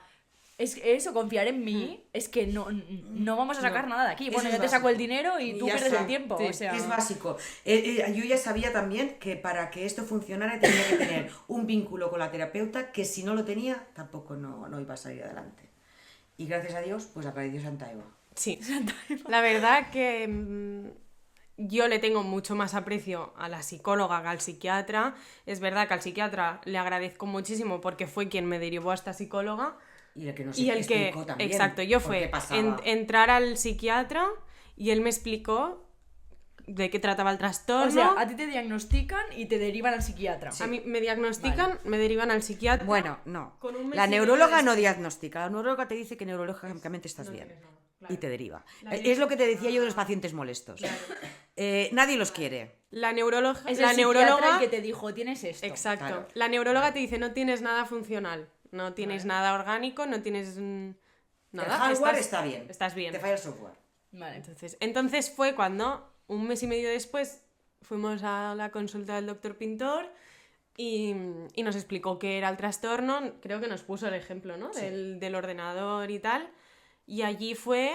Es eso, confiar en mí, es que no vamos a sacar No, nada de aquí. eso Bueno, es yo te saco el básico. dinero y tú ya pierdes está. el tiempo. Sí, O sea... Es básico. Yo ya sabía también que para que esto funcionara tenía que tener un vínculo con la terapeuta, que si no lo tenía, tampoco no iba a salir adelante. Y gracias a Dios, pues apareció Santa Eva. Sí, la verdad que yo le tengo mucho más aprecio a la psicóloga que al psiquiatra. Es verdad que al psiquiatra le agradezco muchísimo porque fue quien me derivó a esta psicóloga. Y el que nos Y el que, explicó también. exacto, yo por qué fue pasaba. entrar al psiquiatra y él me explicó de qué trataba el trastorno. O sea, a ti te diagnostican y te derivan al psiquiatra. A mí me diagnostican, me derivan al psiquiatra. Bueno, no. Con un mes La y medio neuróloga de no espera. diagnostica. La neuróloga te dice que neurológicamente estás bien. tienes nada, claro. Y te deriva. La Es lo que te decía yo de los pacientes molestos. Nadie los quiere. La neuróloga, Es la el psiquiatra neuróloga, el que te dijo, tienes esto. exacto. Claro. La neuróloga te dice, no tienes nada funcional, no tienes nada orgánico, no tienes nada. El hardware estás- está bien. Estás bien. Te falla el software. Vale. Entonces fue cuando, un mes y medio después, fuimos a la consulta del doctor Pintor y nos explicó qué era el trastorno. Creo que nos puso el ejemplo, ¿no? Sí. Del ordenador y tal. Y allí fue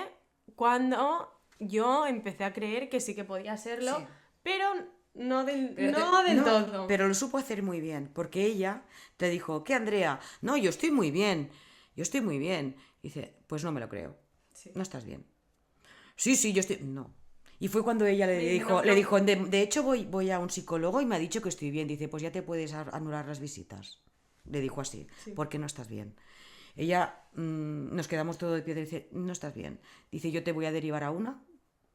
cuando yo empecé a creer que sí que podía serlo, Sí. pero no del, Pero no del no, todo. Pero lo supo hacer muy bien, porque ella te dijo, ¿qué, Andrea? No, yo estoy muy bien. Dice, pues no me lo creo. Sí. No estás bien. Sí, yo estoy... No. Y fue cuando ella le Sí, dijo, no. le dijo, de hecho voy a un psicólogo y me ha dicho que estoy bien. Dice, pues ya te puedes anular las visitas. Le dijo así, Sí. porque no estás bien. Ella, nos quedamos todo de pie y dice, no estás bien. Dice, yo te voy a derivar a una,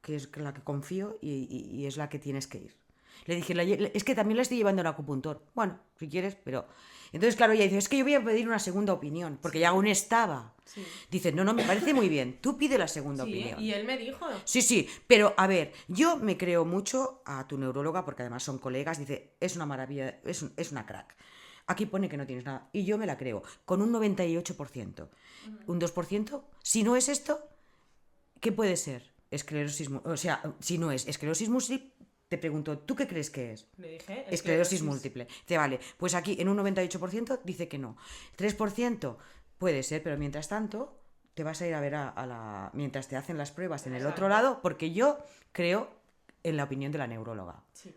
que es la que confío y es la que tienes que ir. Le dije, es que también la estoy llevando al acupuntor. Bueno, si quieres, pero... Entonces, claro, ella dice, es que yo voy a pedir una segunda opinión, porque ya aún estaba. Sí. Dice, no, me parece muy bien, tú pide la segunda Sí, opinión. y él me dijo. Sí, pero a ver, yo me creo mucho a tu neuróloga, porque además son colegas, dice, es una maravilla, es una crack. Aquí pone que no tienes nada, y yo me la creo, con un 98%. Un 2%, si no es esto, ¿qué puede ser? Esclerosis, o sea, si no es esclerosis múltiple, te pregunto, ¿tú qué crees que es? Le dije, Esclerosis múltiple. Dice, vale, pues aquí en un 98% dice que no. 3% puede ser, pero mientras tanto te vas a ir a ver mientras te hacen las pruebas en el otro lado, porque yo creo en la opinión de la neuróloga. Sí.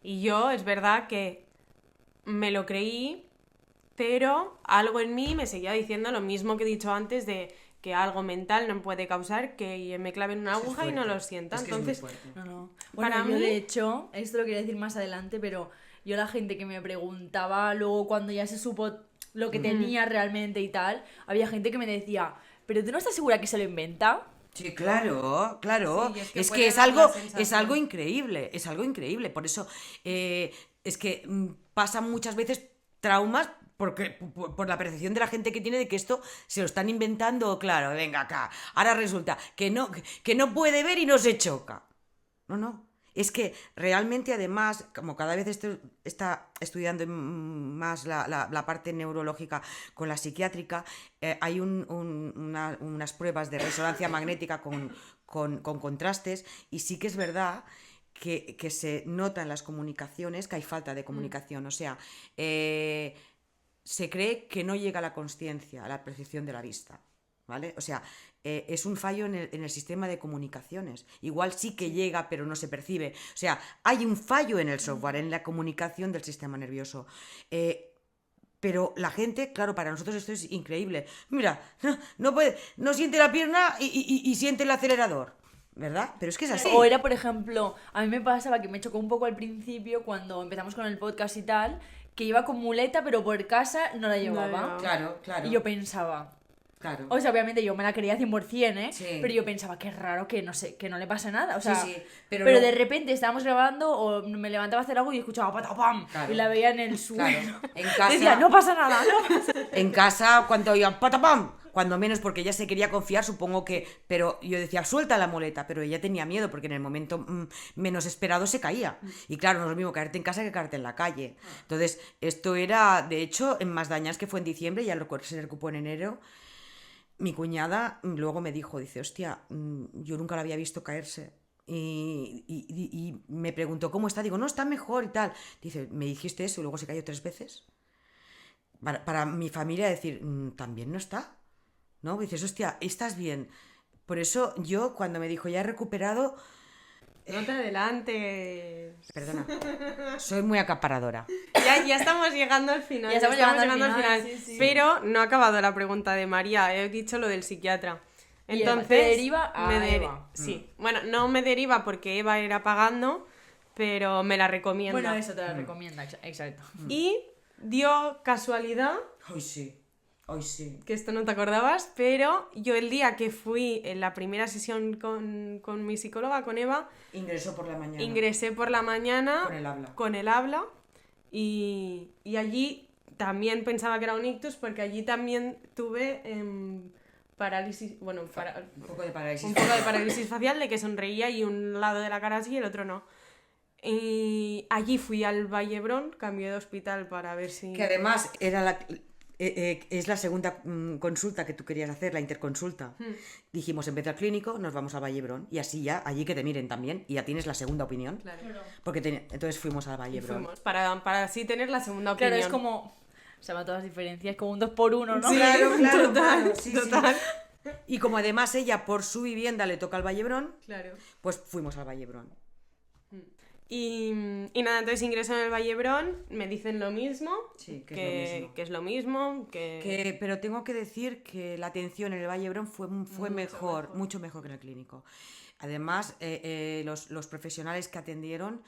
Y yo, es verdad que me lo creí, pero algo en mí me seguía diciendo lo mismo que he dicho antes de que algo mental no puede causar que me claven una Eso es aguja y no fuerte. lo sienta. Es que es muy Entonces, fuerte. No. Para Bueno, yo mí- de hecho, esto lo quería decir más adelante, pero yo la gente que me preguntaba luego cuando ya se supo lo que tenía realmente y tal, había gente que me decía, ¿pero tú no estás segura que se lo inventa? Sí, claro. Sí, y es puede que es dar la algo, sensación. es algo increíble. Por eso es que pasan muchas veces traumas por la percepción de la gente que tiene de que esto se lo están inventando, claro, venga acá. Ahora resulta que no puede ver y no se choca. No. Es que realmente, además, como cada vez está estudiando más la parte neurológica con la psiquiátrica, hay unas pruebas de resonancia magnética con contrastes, y sí que es verdad que se nota en las comunicaciones que hay falta de comunicación. O sea, se cree que no llega a la consciencia, a la percepción de la vista, ¿vale? O sea, es un fallo en el sistema de comunicaciones. Igual sí que llega, pero no se percibe. O sea, hay un fallo en el software, en la comunicación del sistema nervioso. Pero la gente, claro, para nosotros esto es increíble. Mira, no siente la pierna y siente el acelerador, ¿verdad? Pero es que es así. O era, por ejemplo, a mí me pasaba que me chocó un poco al principio cuando empezamos con el podcast y tal, que iba con muleta, pero por casa no la llevaba. Claro. Y yo pensaba... Claro. O sea, obviamente yo me la creía 100%, ¿eh? Sí. Pero yo pensaba, qué raro que no sé, que no le pase nada. O sea, Sí, pero no... de repente estábamos grabando o me levantaba a hacer algo y escuchaba patapam. Claro. Y la veía en el suelo. Claro. En casa... Decía, no pasa nada, no pasa nada. En casa, cuando oían patapam, cuando menos, porque ella se quería confiar, supongo que... Pero yo decía, suelta la muleta, pero ella tenía miedo, porque en el momento menos esperado se caía. Y claro, no es lo mismo caerte en casa que caerte en la calle. Entonces, esto era, de hecho, en Masdañas, que fue en diciembre, ya se recuperó en enero. Mi cuñada luego me dijo, dice, hostia, yo nunca la había visto caerse. Y me preguntó, ¿cómo está? Digo, no, está mejor y tal. Dice, ¿me dijiste eso y luego se cayó 3 veces? Para mi familia decir, ¿también no está? ¿No? Dices, hostia, ¿estás bien? Por eso yo, cuando me dijo, ya he recuperado... No te adelantes. Perdona, soy muy acaparadora. Ya estamos llegando al final. Ya estamos llegando al final, sí. Pero no ha acabado la pregunta de María. He dicho lo del psiquiatra. Entonces, te deriva a Eva. Sí. Bueno, no me deriva porque Eva era pagando, pero me la recomienda. Bueno, eso te la recomienda, exacto. Y dio casualidad... Hoy sí. Que esto no te acordabas, pero yo el día que fui en la primera sesión con mi psicóloga, con Eva... Ingresé por la mañana. Con el habla. Y allí también pensaba que era un ictus, porque allí también tuve parálisis... Bueno, un poco de parálisis. Un poco de parálisis facial, de que sonreía y un lado de la cara así y el otro no. Y allí fui al Vallebrón, cambié de hospital para ver si... Que además era es la segunda consulta que tú querías hacer, la interconsulta. Dijimos, en vez del clínico, nos vamos a Vallebrón. Y así ya, allí que te miren también. Y ya tienes la segunda opinión. Claro. Porque entonces fuimos al Vallebrón. Para así tener la segunda opinión. Claro, es como... O sea, todas las diferencias, como un 2x1, ¿no? Sí, claro. Total. Sí. Y como además ella, por su vivienda, le toca al Vallebrón, claro, pues fuimos al Vallebrón. Y nada, entonces ingreso en el Vallebrón, me dicen lo mismo, sí, que es lo mismo, pero tengo que decir que la atención en el Vallebrón fue mucho mejor que en el clínico. Además, los profesionales que atendieron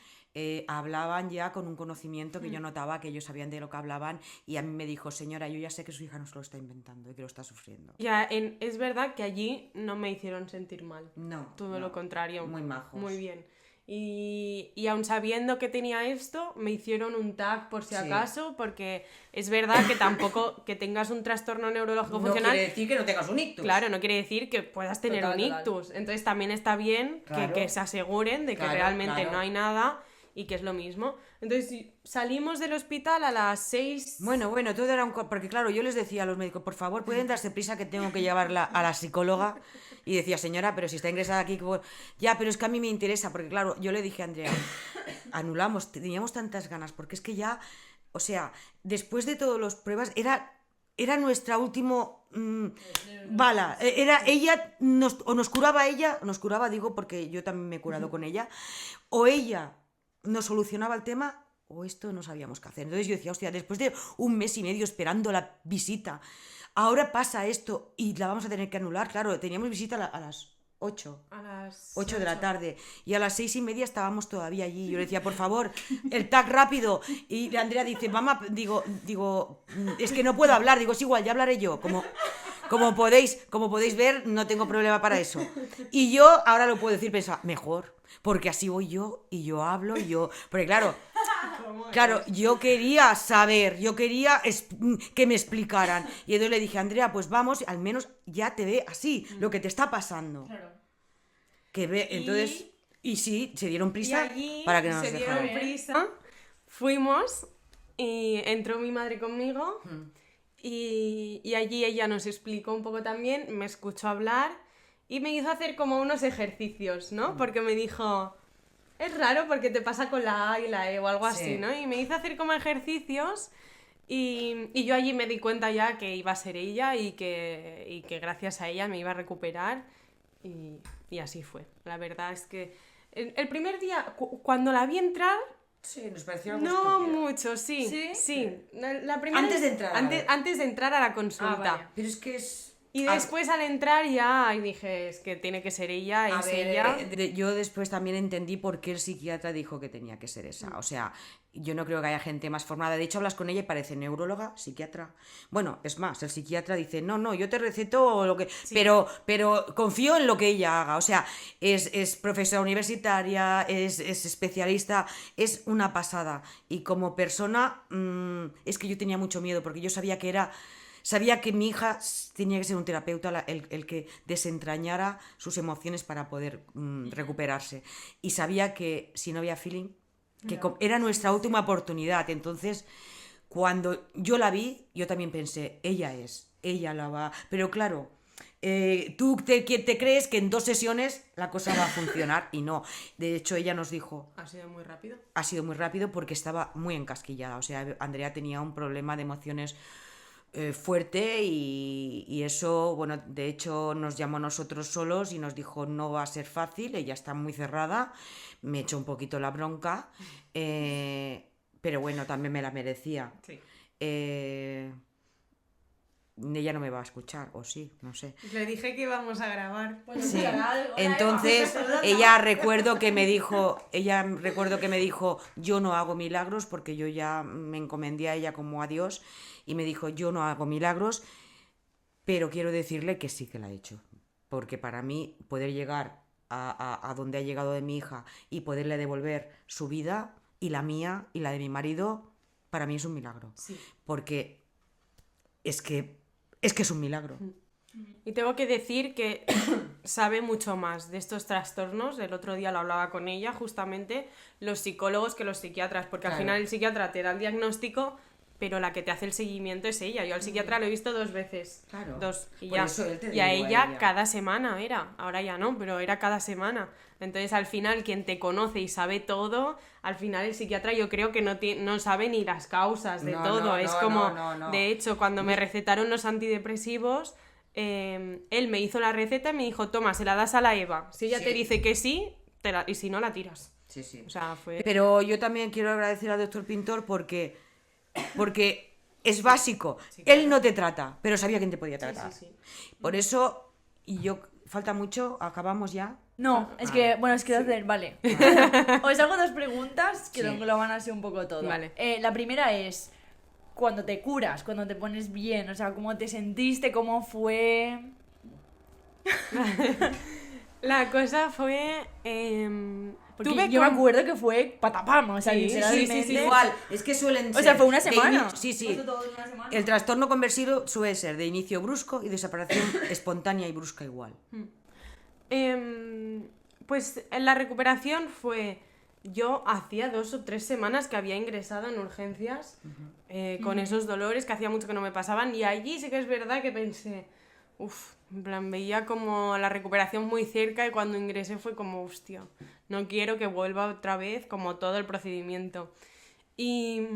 hablaban ya con un conocimiento que yo notaba que ellos sabían de lo que hablaban, y a mí me dijo, señora, yo ya sé que su hija no se lo está inventando y que lo está sufriendo. Es verdad que allí no me hicieron sentir mal. No. Todo lo contrario. Muy majos. Muy bien. Y aun sabiendo que tenía esto, me hicieron un TAC por si acaso, porque es verdad que tampoco que tengas un trastorno neurológico funcional... No quiere decir que no tengas un ictus. Claro, no quiere decir que puedas tener un ictus. Entonces también está bien que se aseguren de que realmente no hay nada y que es lo mismo. Entonces salimos del hospital a las 6... Bueno, todo era porque claro, yo les decía a los médicos, por favor, ¿pueden darse prisa que tengo que llevarla a la psicóloga? Y decía, señora, pero si está ingresada aquí... Ya, pero es que a mí me interesa, porque claro, yo le dije a Andrea, anulamos, teníamos tantas ganas, porque es que ya, o sea, después de todas las pruebas, era nuestra última bala. Ella, nos curaba, digo, porque yo también me he curado con ella, o ella nos solucionaba el tema, o esto no sabíamos qué hacer. Entonces yo decía, hostia, después de 1 mes y medio esperando la visita, ahora pasa esto y la vamos a tener que anular. Claro, teníamos visita a las 8. A las 8 de la tarde. Y a las 6:30 estábamos todavía allí. Yo le decía, por favor, el TAC rápido. Y Andrea dice, mamá, digo, es que no puedo hablar. Digo, es igual, ya hablaré yo. Como podéis ver, no tengo problema para eso. Y yo ahora lo puedo decir, pensaba, mejor, porque así voy yo y yo hablo y yo... Porque claro, yo quería saber, que me explicaran. Y entonces le dije, Andrea, pues vamos, al menos ya te ve así, lo que te está pasando. Claro. Entonces... Y sí, se dieron Y prisa allí para que no nos se dejaran. dieron prisa, fuimos y entró mi madre conmigo y allí ella nos explicó un poco también, me escuchó hablar y me hizo hacer como unos ejercicios, ¿no? Porque me dijo, es raro porque te pasa con la A y la E o algo Sí. así, ¿no? Y me hizo hacer como ejercicios y yo allí me di cuenta ya que iba a ser ella y que gracias a ella me iba a recuperar y así fue. La verdad es que el primer día, cuando la vi entrar, Sí, nos pareció algo no estúpido. mucho, sí. ¿Sí? Sí. La primera Antes de entrar a la web. Antes de entrar a la consulta. vale. Pero es que es... Y después al entrar ya dije, es que tiene que ser ella, A es ver, ella. yo después también entendí por qué el psiquiatra dijo que tenía que ser esa. O sea, yo no creo que haya gente más formada. De hecho, hablas con ella y parece neuróloga, psiquiatra. Bueno, es más, el psiquiatra dice, no, yo te receto lo que... Pero confío en lo que ella haga. O sea, es profesora universitaria, es especialista, es una pasada. Y como persona, es que yo tenía mucho miedo porque yo sabía que mi hija tenía que ser un terapeuta el que desentrañara sus emociones para poder recuperarse. Y sabía que si no había feeling, que era nuestra última oportunidad. Entonces, cuando yo la vi, yo también pensé, ella la va... Pero claro, tú te crees que en 2 sesiones la cosa va a funcionar y no. De hecho, ella nos dijo... Ha sido muy rápido. Ha sido muy rápido porque estaba muy encasquillada. O sea, Andrea tenía un problema de emociones fuerte y eso, bueno, de hecho nos llamó a nosotros solos y nos dijo no va a ser fácil, ella está muy cerrada, me echó un poquito la bronca, pero bueno, también me la merecía. Sí. Ella no me va a escuchar, o sí, no sé. Le dije que íbamos a grabar. Sí. Entonces, ella recuerdo que me dijo, yo no hago milagros porque yo ya me encomendé a ella como a Dios y me dijo, yo no hago milagros, pero quiero decirle que sí que la he hecho. Porque para mí poder llegar a donde ha llegado de mi hija y poderle devolver su vida y la mía y la de mi marido, para mí es un milagro. Sí. Porque es que es un milagro. Y tengo que decir que sabe mucho más de estos trastornos. El otro día lo hablaba con ella, justamente, los psicólogos que los psiquiatras, porque Claro. al final el psiquiatra te da el diagnóstico, pero la que te hace el seguimiento es ella. Yo al psiquiatra lo he visto 2 veces. Claro. 2. Y Por ya. eso él te Y a derivó a ella ella. cada semana era. Ahora ya no, pero era cada semana. Entonces al final quien te conoce y sabe todo, al final el psiquiatra yo creo que no sabe ni las causas de No, todo. no, Es no, como, no. de hecho, cuando me recetaron los antidepresivos, él me hizo la receta y me dijo, toma, se la das a la Eva. Si ella Sí. te dice que sí, y si no, la tiras. Sí, sí. O sea, fue... Pero yo también quiero agradecer al doctor Pintor porque es básico. Él no te trata, pero sabía quién te podía tratar. sí. Por eso, falta mucho, acabamos ya. No, es que, bueno, es que vale. Os hago 2 preguntas que Sí. lo engloban así un poco todo. Vale. La primera es, cuando te curas, cuando te pones bien, o sea, ¿cómo te sentiste? ¿Cómo fue? La cosa fue... Porque tuve yo me con- acuerdo que fue patapam, o sea, Sí, literalmente. Igual, es que suelen ser... O sea, fue una de semana. Sí, sí. Fue todo en una semana. El trastorno conversivo suele ser de inicio brusco y desaparición espontánea y brusca igual. Pues la recuperación fue... Yo hacía 2 o 3 semanas que había ingresado en urgencias con esos dolores que hacía mucho que no me pasaban y allí sí que es verdad que pensé, en plan, veía como la recuperación muy cerca y cuando ingresé fue como, hostia, no quiero que vuelva otra vez como todo el procedimiento. Y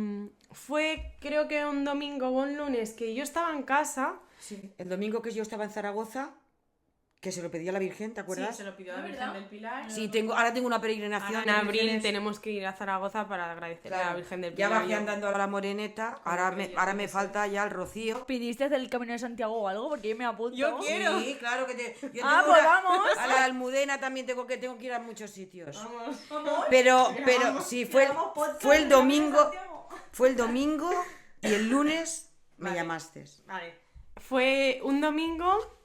fue creo que un domingo o un lunes que yo estaba en casa. Sí. El domingo que yo estaba en Zaragoza, que se lo pedí a la Virgen, ¿te acuerdas? Sí, se lo pidió a la ¿Ah, Virgen verdad? del Pilar. Sí, ahora tengo una peregrinación. Ahora en de abril vírgenes. tenemos que ir a Zaragoza para agradecerle a la Virgen del Ya Pilar. bajé andando a la Moreneta, ahora me falta ya el Rocío. ¿Pidiste hacer el Camino de Santiago o algo? Porque yo me apunto. Yo quiero. Sí, claro que yo Ah, tengo pues vamos. A la Almudena también tengo que ir a muchos sitios. Pero sí, fue el domingo y el lunes me llamaste. Vale. Fue un domingo.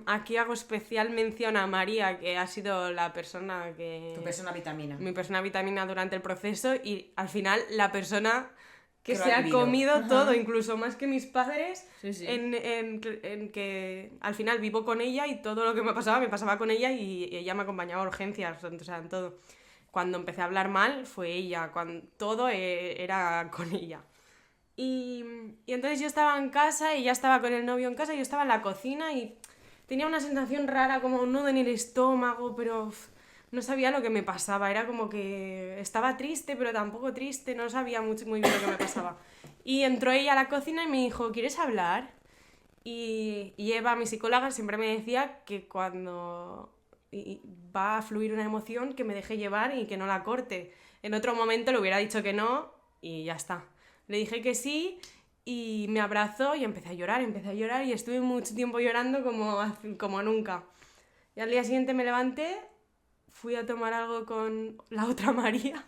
Aquí hago especial mención a María, que ha sido la persona que... Tu persona vitamina. Mi persona vitamina durante el proceso y al final la persona que Que lo se ha ha vivido. comido todo, incluso más que mis padres, Sí, sí. en que al final vivo con ella y todo lo que me pasaba con ella y ella me acompañaba a urgencias, o sea, en todo. Cuando empecé a hablar mal fue ella, cuando todo era con ella. Y entonces yo estaba en casa, ella estaba con el novio en casa, yo estaba en la cocina y tenía una sensación rara, como un nudo en el estómago, pero no sabía lo que me pasaba. Era como que estaba triste, pero tampoco triste, no sabía muy bien lo que me pasaba. Y entró ella a la cocina y me dijo, ¿quieres hablar? Y Eva, mi psicóloga, siempre me decía que cuando va a fluir una emoción, que me deje llevar y que no la corte. En otro momento le hubiera dicho que no y ya está. Le dije que sí y me abrazó y empecé a llorar y estuve mucho tiempo llorando como nunca. Y al día siguiente me levanté, fui a tomar algo con la otra María.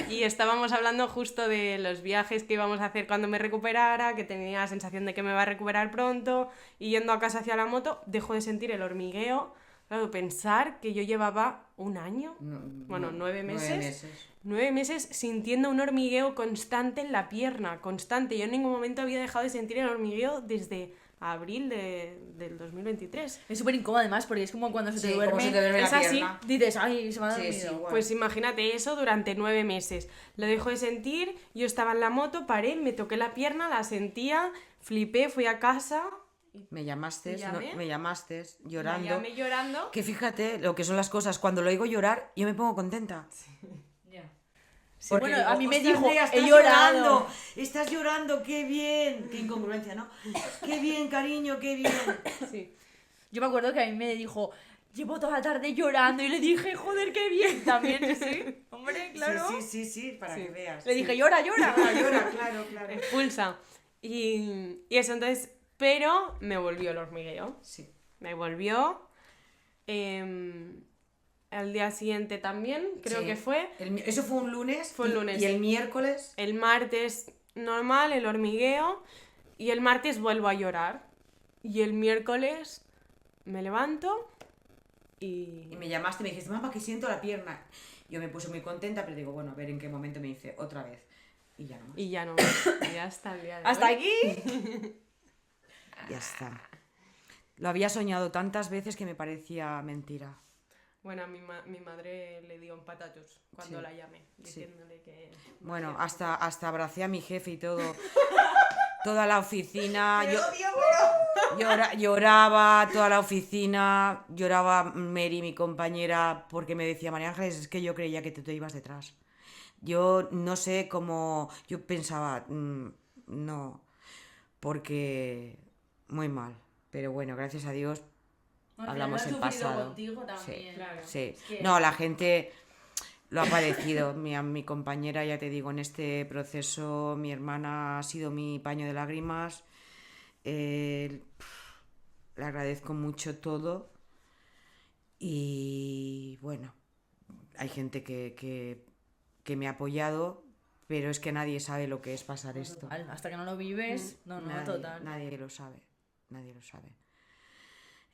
Y estábamos hablando justo de los viajes que íbamos a hacer cuando me recuperara, que tenía la sensación de que me va a recuperar pronto, y yendo a casa hacia la moto, dejo de sentir el hormigueo. Claro, pensar que yo llevaba un año, 9 meses, 9 meses sintiendo un hormigueo constante en la pierna, constante. Yo en ningún momento había dejado de sentir el hormigueo desde abril del 2023. Es súper incómodo además porque es como cuando se te Sí, duerme. como se te duerme la es así, pierna. dices, ay, se me ha Sí, dormido. sí, igual. Pues imagínate eso durante 9 meses. Lo dejo de sentir, yo estaba en la moto, paré, me toqué la pierna, la sentía, flipé, fui a casa, Me llamaste, ¿Te llamé? me llamaste llorando. me llamé llorando. Que fíjate lo que son las cosas. Cuando lo oigo llorar, yo me pongo contenta. Sí, Porque bueno, digo, a mí me "Hostia, dijo, Andrea, he estás llorado. llorando, estás llorando, qué bien. Qué incongruencia, ¿no? Qué bien, cariño, qué bien. Sí. Yo me acuerdo que a mí me dijo, llevo toda la tarde llorando y le dije, joder, qué bien. También, sí. Hombre, claro. Sí, para que veas. Le dije, llora, llora. Llora, claro. Expulsa. Y eso, entonces, pero me volvió el hormigueo. Sí. Me volvió. Al día siguiente también, creo Sí. que fue. Eso fue un lunes. Fue un lunes. Y el miércoles. El martes normal, el hormigueo. Y el martes vuelvo a llorar. Y el miércoles me levanto Y me llamaste y me dijiste, mamá, que siento la pierna. Yo me puse muy contenta, pero digo, bueno, a ver en qué momento me dice otra vez. Y ya no más. Y ya no más. Y hasta el día de Hasta hoy. aquí. Ya está. Lo había soñado tantas veces que me parecía mentira. Bueno, a mi madre le dio un patatus cuando Sí. la llamé, diciéndole que... Bueno, hasta abracé a mi jefe y todo. Toda la oficina. Lloraba toda la oficina. Lloraba Mary, mi compañera, porque me decía, María Ángeles, es que yo creía que tú te ibas detrás. Yo no sé cómo. Yo pensaba, no. Porque. Muy mal. Pero bueno, gracias a Dios. Hablamos en pasado. Contigo también. Claro. Sí. Es que- No, la gente lo ha padecido. Mi compañera, ya te digo, en este proceso, mi hermana ha sido mi paño de lágrimas. Le agradezco mucho todo. Y bueno, hay gente que me ha apoyado, pero es que nadie sabe lo que es pasar esto. Hasta que no lo vives, no, total. Nadie lo sabe. Nadie lo sabe.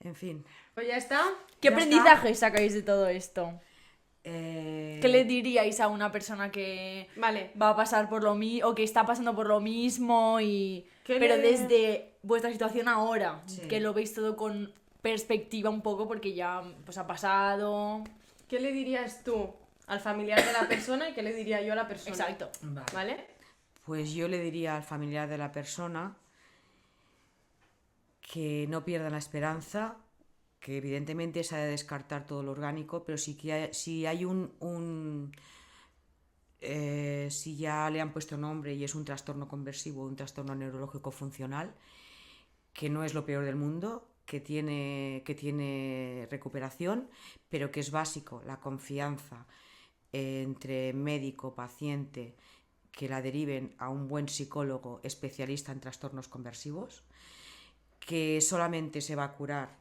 En fin. Pues ya está. ¿Qué Ya aprendizaje sacáis de todo esto? Eh, ¿Qué le diríais a una persona que Vale. va a pasar por lo mismo o que está pasando por lo mismo y ¿Qué pero le- desde vuestra situación ahora, Sí. que lo veis todo con perspectiva un poco porque ya pues ha pasado. ¿Qué le dirías tú al familiar de la persona y qué le diría yo a la persona? Exacto. ¿Vale? Pues yo le diría al familiar de la persona que no pierdan la esperanza, que evidentemente se ha de descartar todo lo orgánico, pero sí que si hay si ya le han puesto nombre y es un trastorno conversivo, un trastorno neurológico funcional, que no es lo peor del mundo, que tiene recuperación, pero que es básico la confianza entre médico, paciente, que la deriven a un buen psicólogo especialista en trastornos conversivos, que solamente se va a curar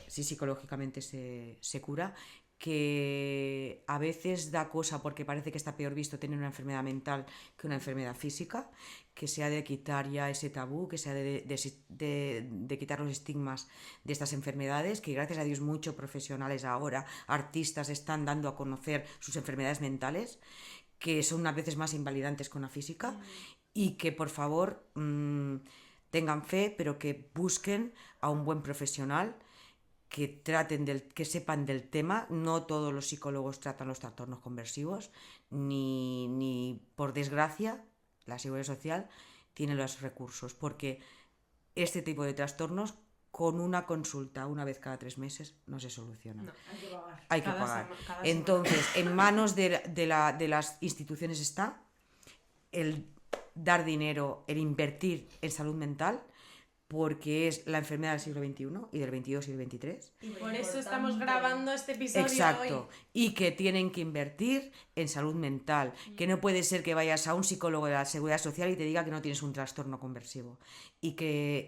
si psicológicamente se cura, que a veces da cosa porque parece que está peor visto tener una enfermedad mental que una enfermedad física, que se ha de quitar ya ese tabú, que se ha de quitar los estigmas de estas enfermedades, que gracias a Dios muchos profesionales ahora, artistas, están dando a conocer sus enfermedades mentales, que son a veces más invalidantes que una física, y que por favor tengan fe, pero que busquen a un buen profesional, que que sepan del tema. No todos los psicólogos tratan los trastornos conversivos, ni por desgracia la Seguridad Social tiene los recursos, porque este tipo de trastornos con una consulta una vez cada 3 meses no se soluciona. No, hay que pagar. Hay que Cada pagar. cada Entonces, en manos de las instituciones está el dar dinero, el invertir en salud mental, porque es la enfermedad del siglo XXI y del XXII y del XXIII. Por eso estamos grabando este episodio Exacto, hoy. y que tienen que invertir en salud mental, que no puede ser que vayas a un psicólogo de la Seguridad Social y te diga que no tienes un trastorno conversivo, y que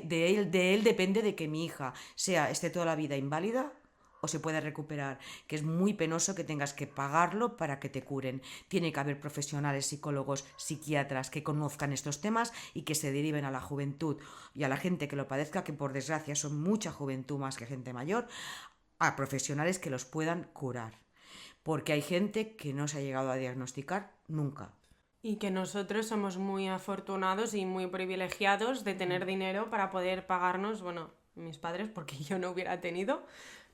de él depende de que mi hija esté toda la vida inválida o se pueda recuperar, que es muy penoso que tengas que pagarlo para que te curen. Tiene que haber profesionales, psicólogos, psiquiatras que conozcan estos temas y que se deriven a la juventud y a la gente que lo padezca, que por desgracia son mucha juventud más que gente mayor, a profesionales que los puedan curar. Porque hay gente que no se ha llegado a diagnosticar nunca. Y que nosotros somos muy afortunados y muy privilegiados de tener dinero para poder pagarnos, bueno, mis padres, porque yo no hubiera tenido,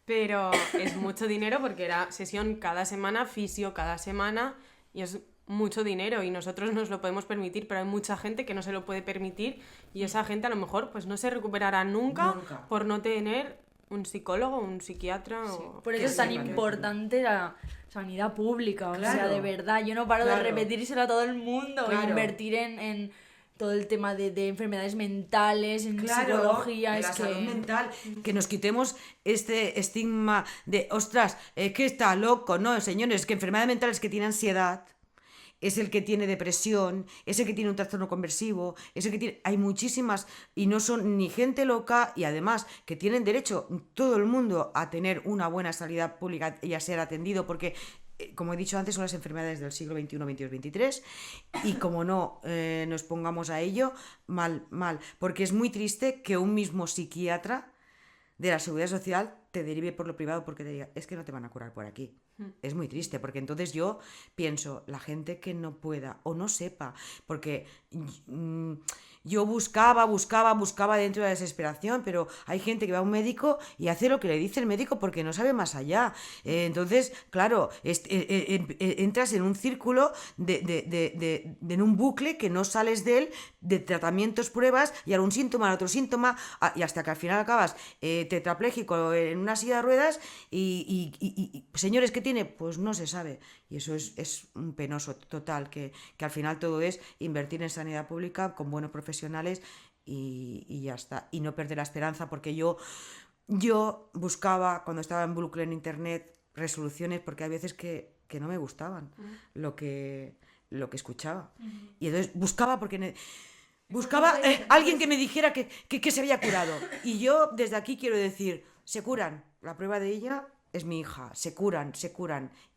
pero es mucho dinero porque era sesión cada semana, fisio cada semana, y es mucho dinero y nosotros nos lo podemos permitir, pero hay mucha gente que no se lo puede permitir y esa gente a lo mejor pues no se recuperará nunca. Por no tener un psicólogo, un psiquiatra. Sí. O... Por eso es tan importante la sanidad pública, o sea, de verdad, yo no paro de repetírselo a todo el mundo, invertir en todo el tema de enfermedades mentales, en psicología, en es la que... salud mental, que nos quitemos este estigma de, ostras, que está loco, no, señores, es que enfermedad mental es que tiene ansiedad, es el que tiene depresión, es el que tiene un trastorno conversivo, es el que tiene... Hay muchísimas, y no son ni gente loca, y además que tienen derecho todo el mundo a tener una buena sanidad pública y a ser atendido, porque, como he dicho antes, son las enfermedades del siglo XXI, XXII, XXIII, y como no nos pongamos a ello, mal, porque es muy triste que un mismo psiquiatra de la Seguridad Social te derive por lo privado porque te diga, es que no te van a curar por aquí. Es muy triste, porque entonces yo pienso, la gente que no pueda o no sepa, porque yo buscaba dentro de la desesperación, pero hay gente que va a un médico y hace lo que le dice el médico porque no sabe más allá. Entonces, claro, entras en un círculo en un bucle que no sales de él, de tratamientos, pruebas, y ahora un síntoma, otro síntoma, y hasta que al final acabas tetrapléjico en una silla de ruedas y señores, ¿qué tiene? Pues no se sabe. Y eso es un penoso total, que al final todo es invertir en sanidad pública con buenos profesionales y ya está. Y no perder la esperanza, porque yo buscaba, cuando estaba en bucle en internet, resoluciones, porque hay veces que no me gustaban lo que escuchaba. Y entonces buscaba alguien que me dijera que se había curado. Y yo desde aquí quiero decir, se curan. La prueba de ella es mi hija, se curan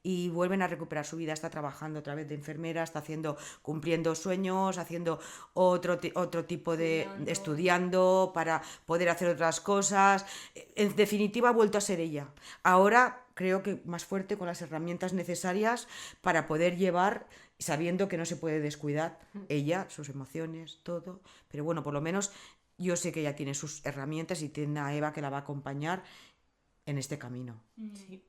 y vuelven a recuperar su vida. Está trabajando otra vez de enfermera, está cumpliendo sueños, haciendo otro tipo de... estudiando para poder hacer otras cosas. En definitiva, ha vuelto a ser ella. Ahora creo que más fuerte, con las herramientas necesarias para poder llevar, sabiendo que no se puede descuidar ella, sus emociones, todo. Pero bueno, por lo menos yo sé que ella tiene sus herramientas y tiene a Eva que la va a acompañar en este camino. Sí.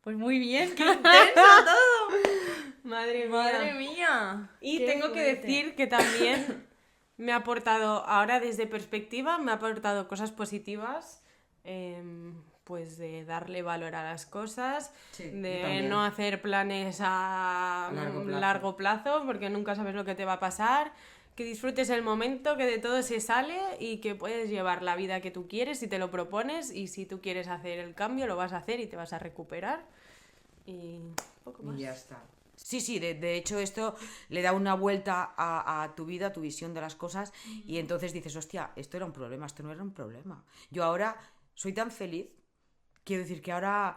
Pues muy bien, qué intenso todo. Madre mía. Y Qué tengo que fuerte. decir que también me ha aportado, ahora desde perspectiva, me ha aportado cosas positivas, pues de darle valor a las cosas, Sí, de no hacer planes a largo plazo, porque nunca sabes lo que te va a pasar. Que disfrutes el momento, que de todo se sale y que puedes llevar la vida que tú quieres si te lo propones, y si tú quieres hacer el cambio lo vas a hacer y te vas a recuperar y poco más. Y ya está. Sí, de hecho esto le da una vuelta a tu vida, a tu visión de las cosas, y entonces dices, hostia, esto era un problema, esto no era un problema. Yo ahora soy tan feliz, quiero decir que ahora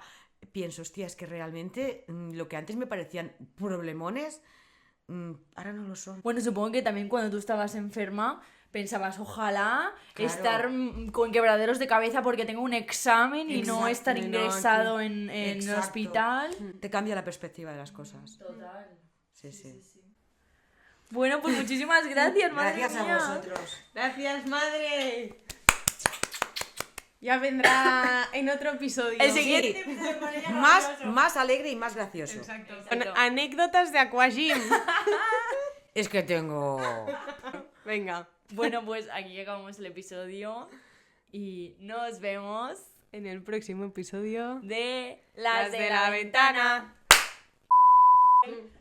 pienso, hostia, es que realmente lo que antes me parecían problemones, ahora no lo son. Bueno, supongo que también cuando tú estabas enferma pensabas, ojalá Claro. estar con quebraderos de cabeza porque tengo un examen y no Exacto, estar y no ingresado aquí. en el Exacto. hospital. Te cambia la perspectiva de las cosas. Total. Sí, sí. Bueno, pues muchísimas gracias, madre Gracias mía. a vosotros. Gracias, madre. Ya vendrá en otro episodio. El siguiente Sí. episodio con ella Más, maravilloso. más alegre y más gracioso. Exacto. Exacto. Con anécdotas de Aquagym. Es que tengo... Venga, Bueno, pues aquí acabamos el episodio y nos vemos en el próximo episodio de Las de la Ventana.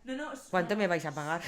No, no, ¿Cuánto me vais a pagar?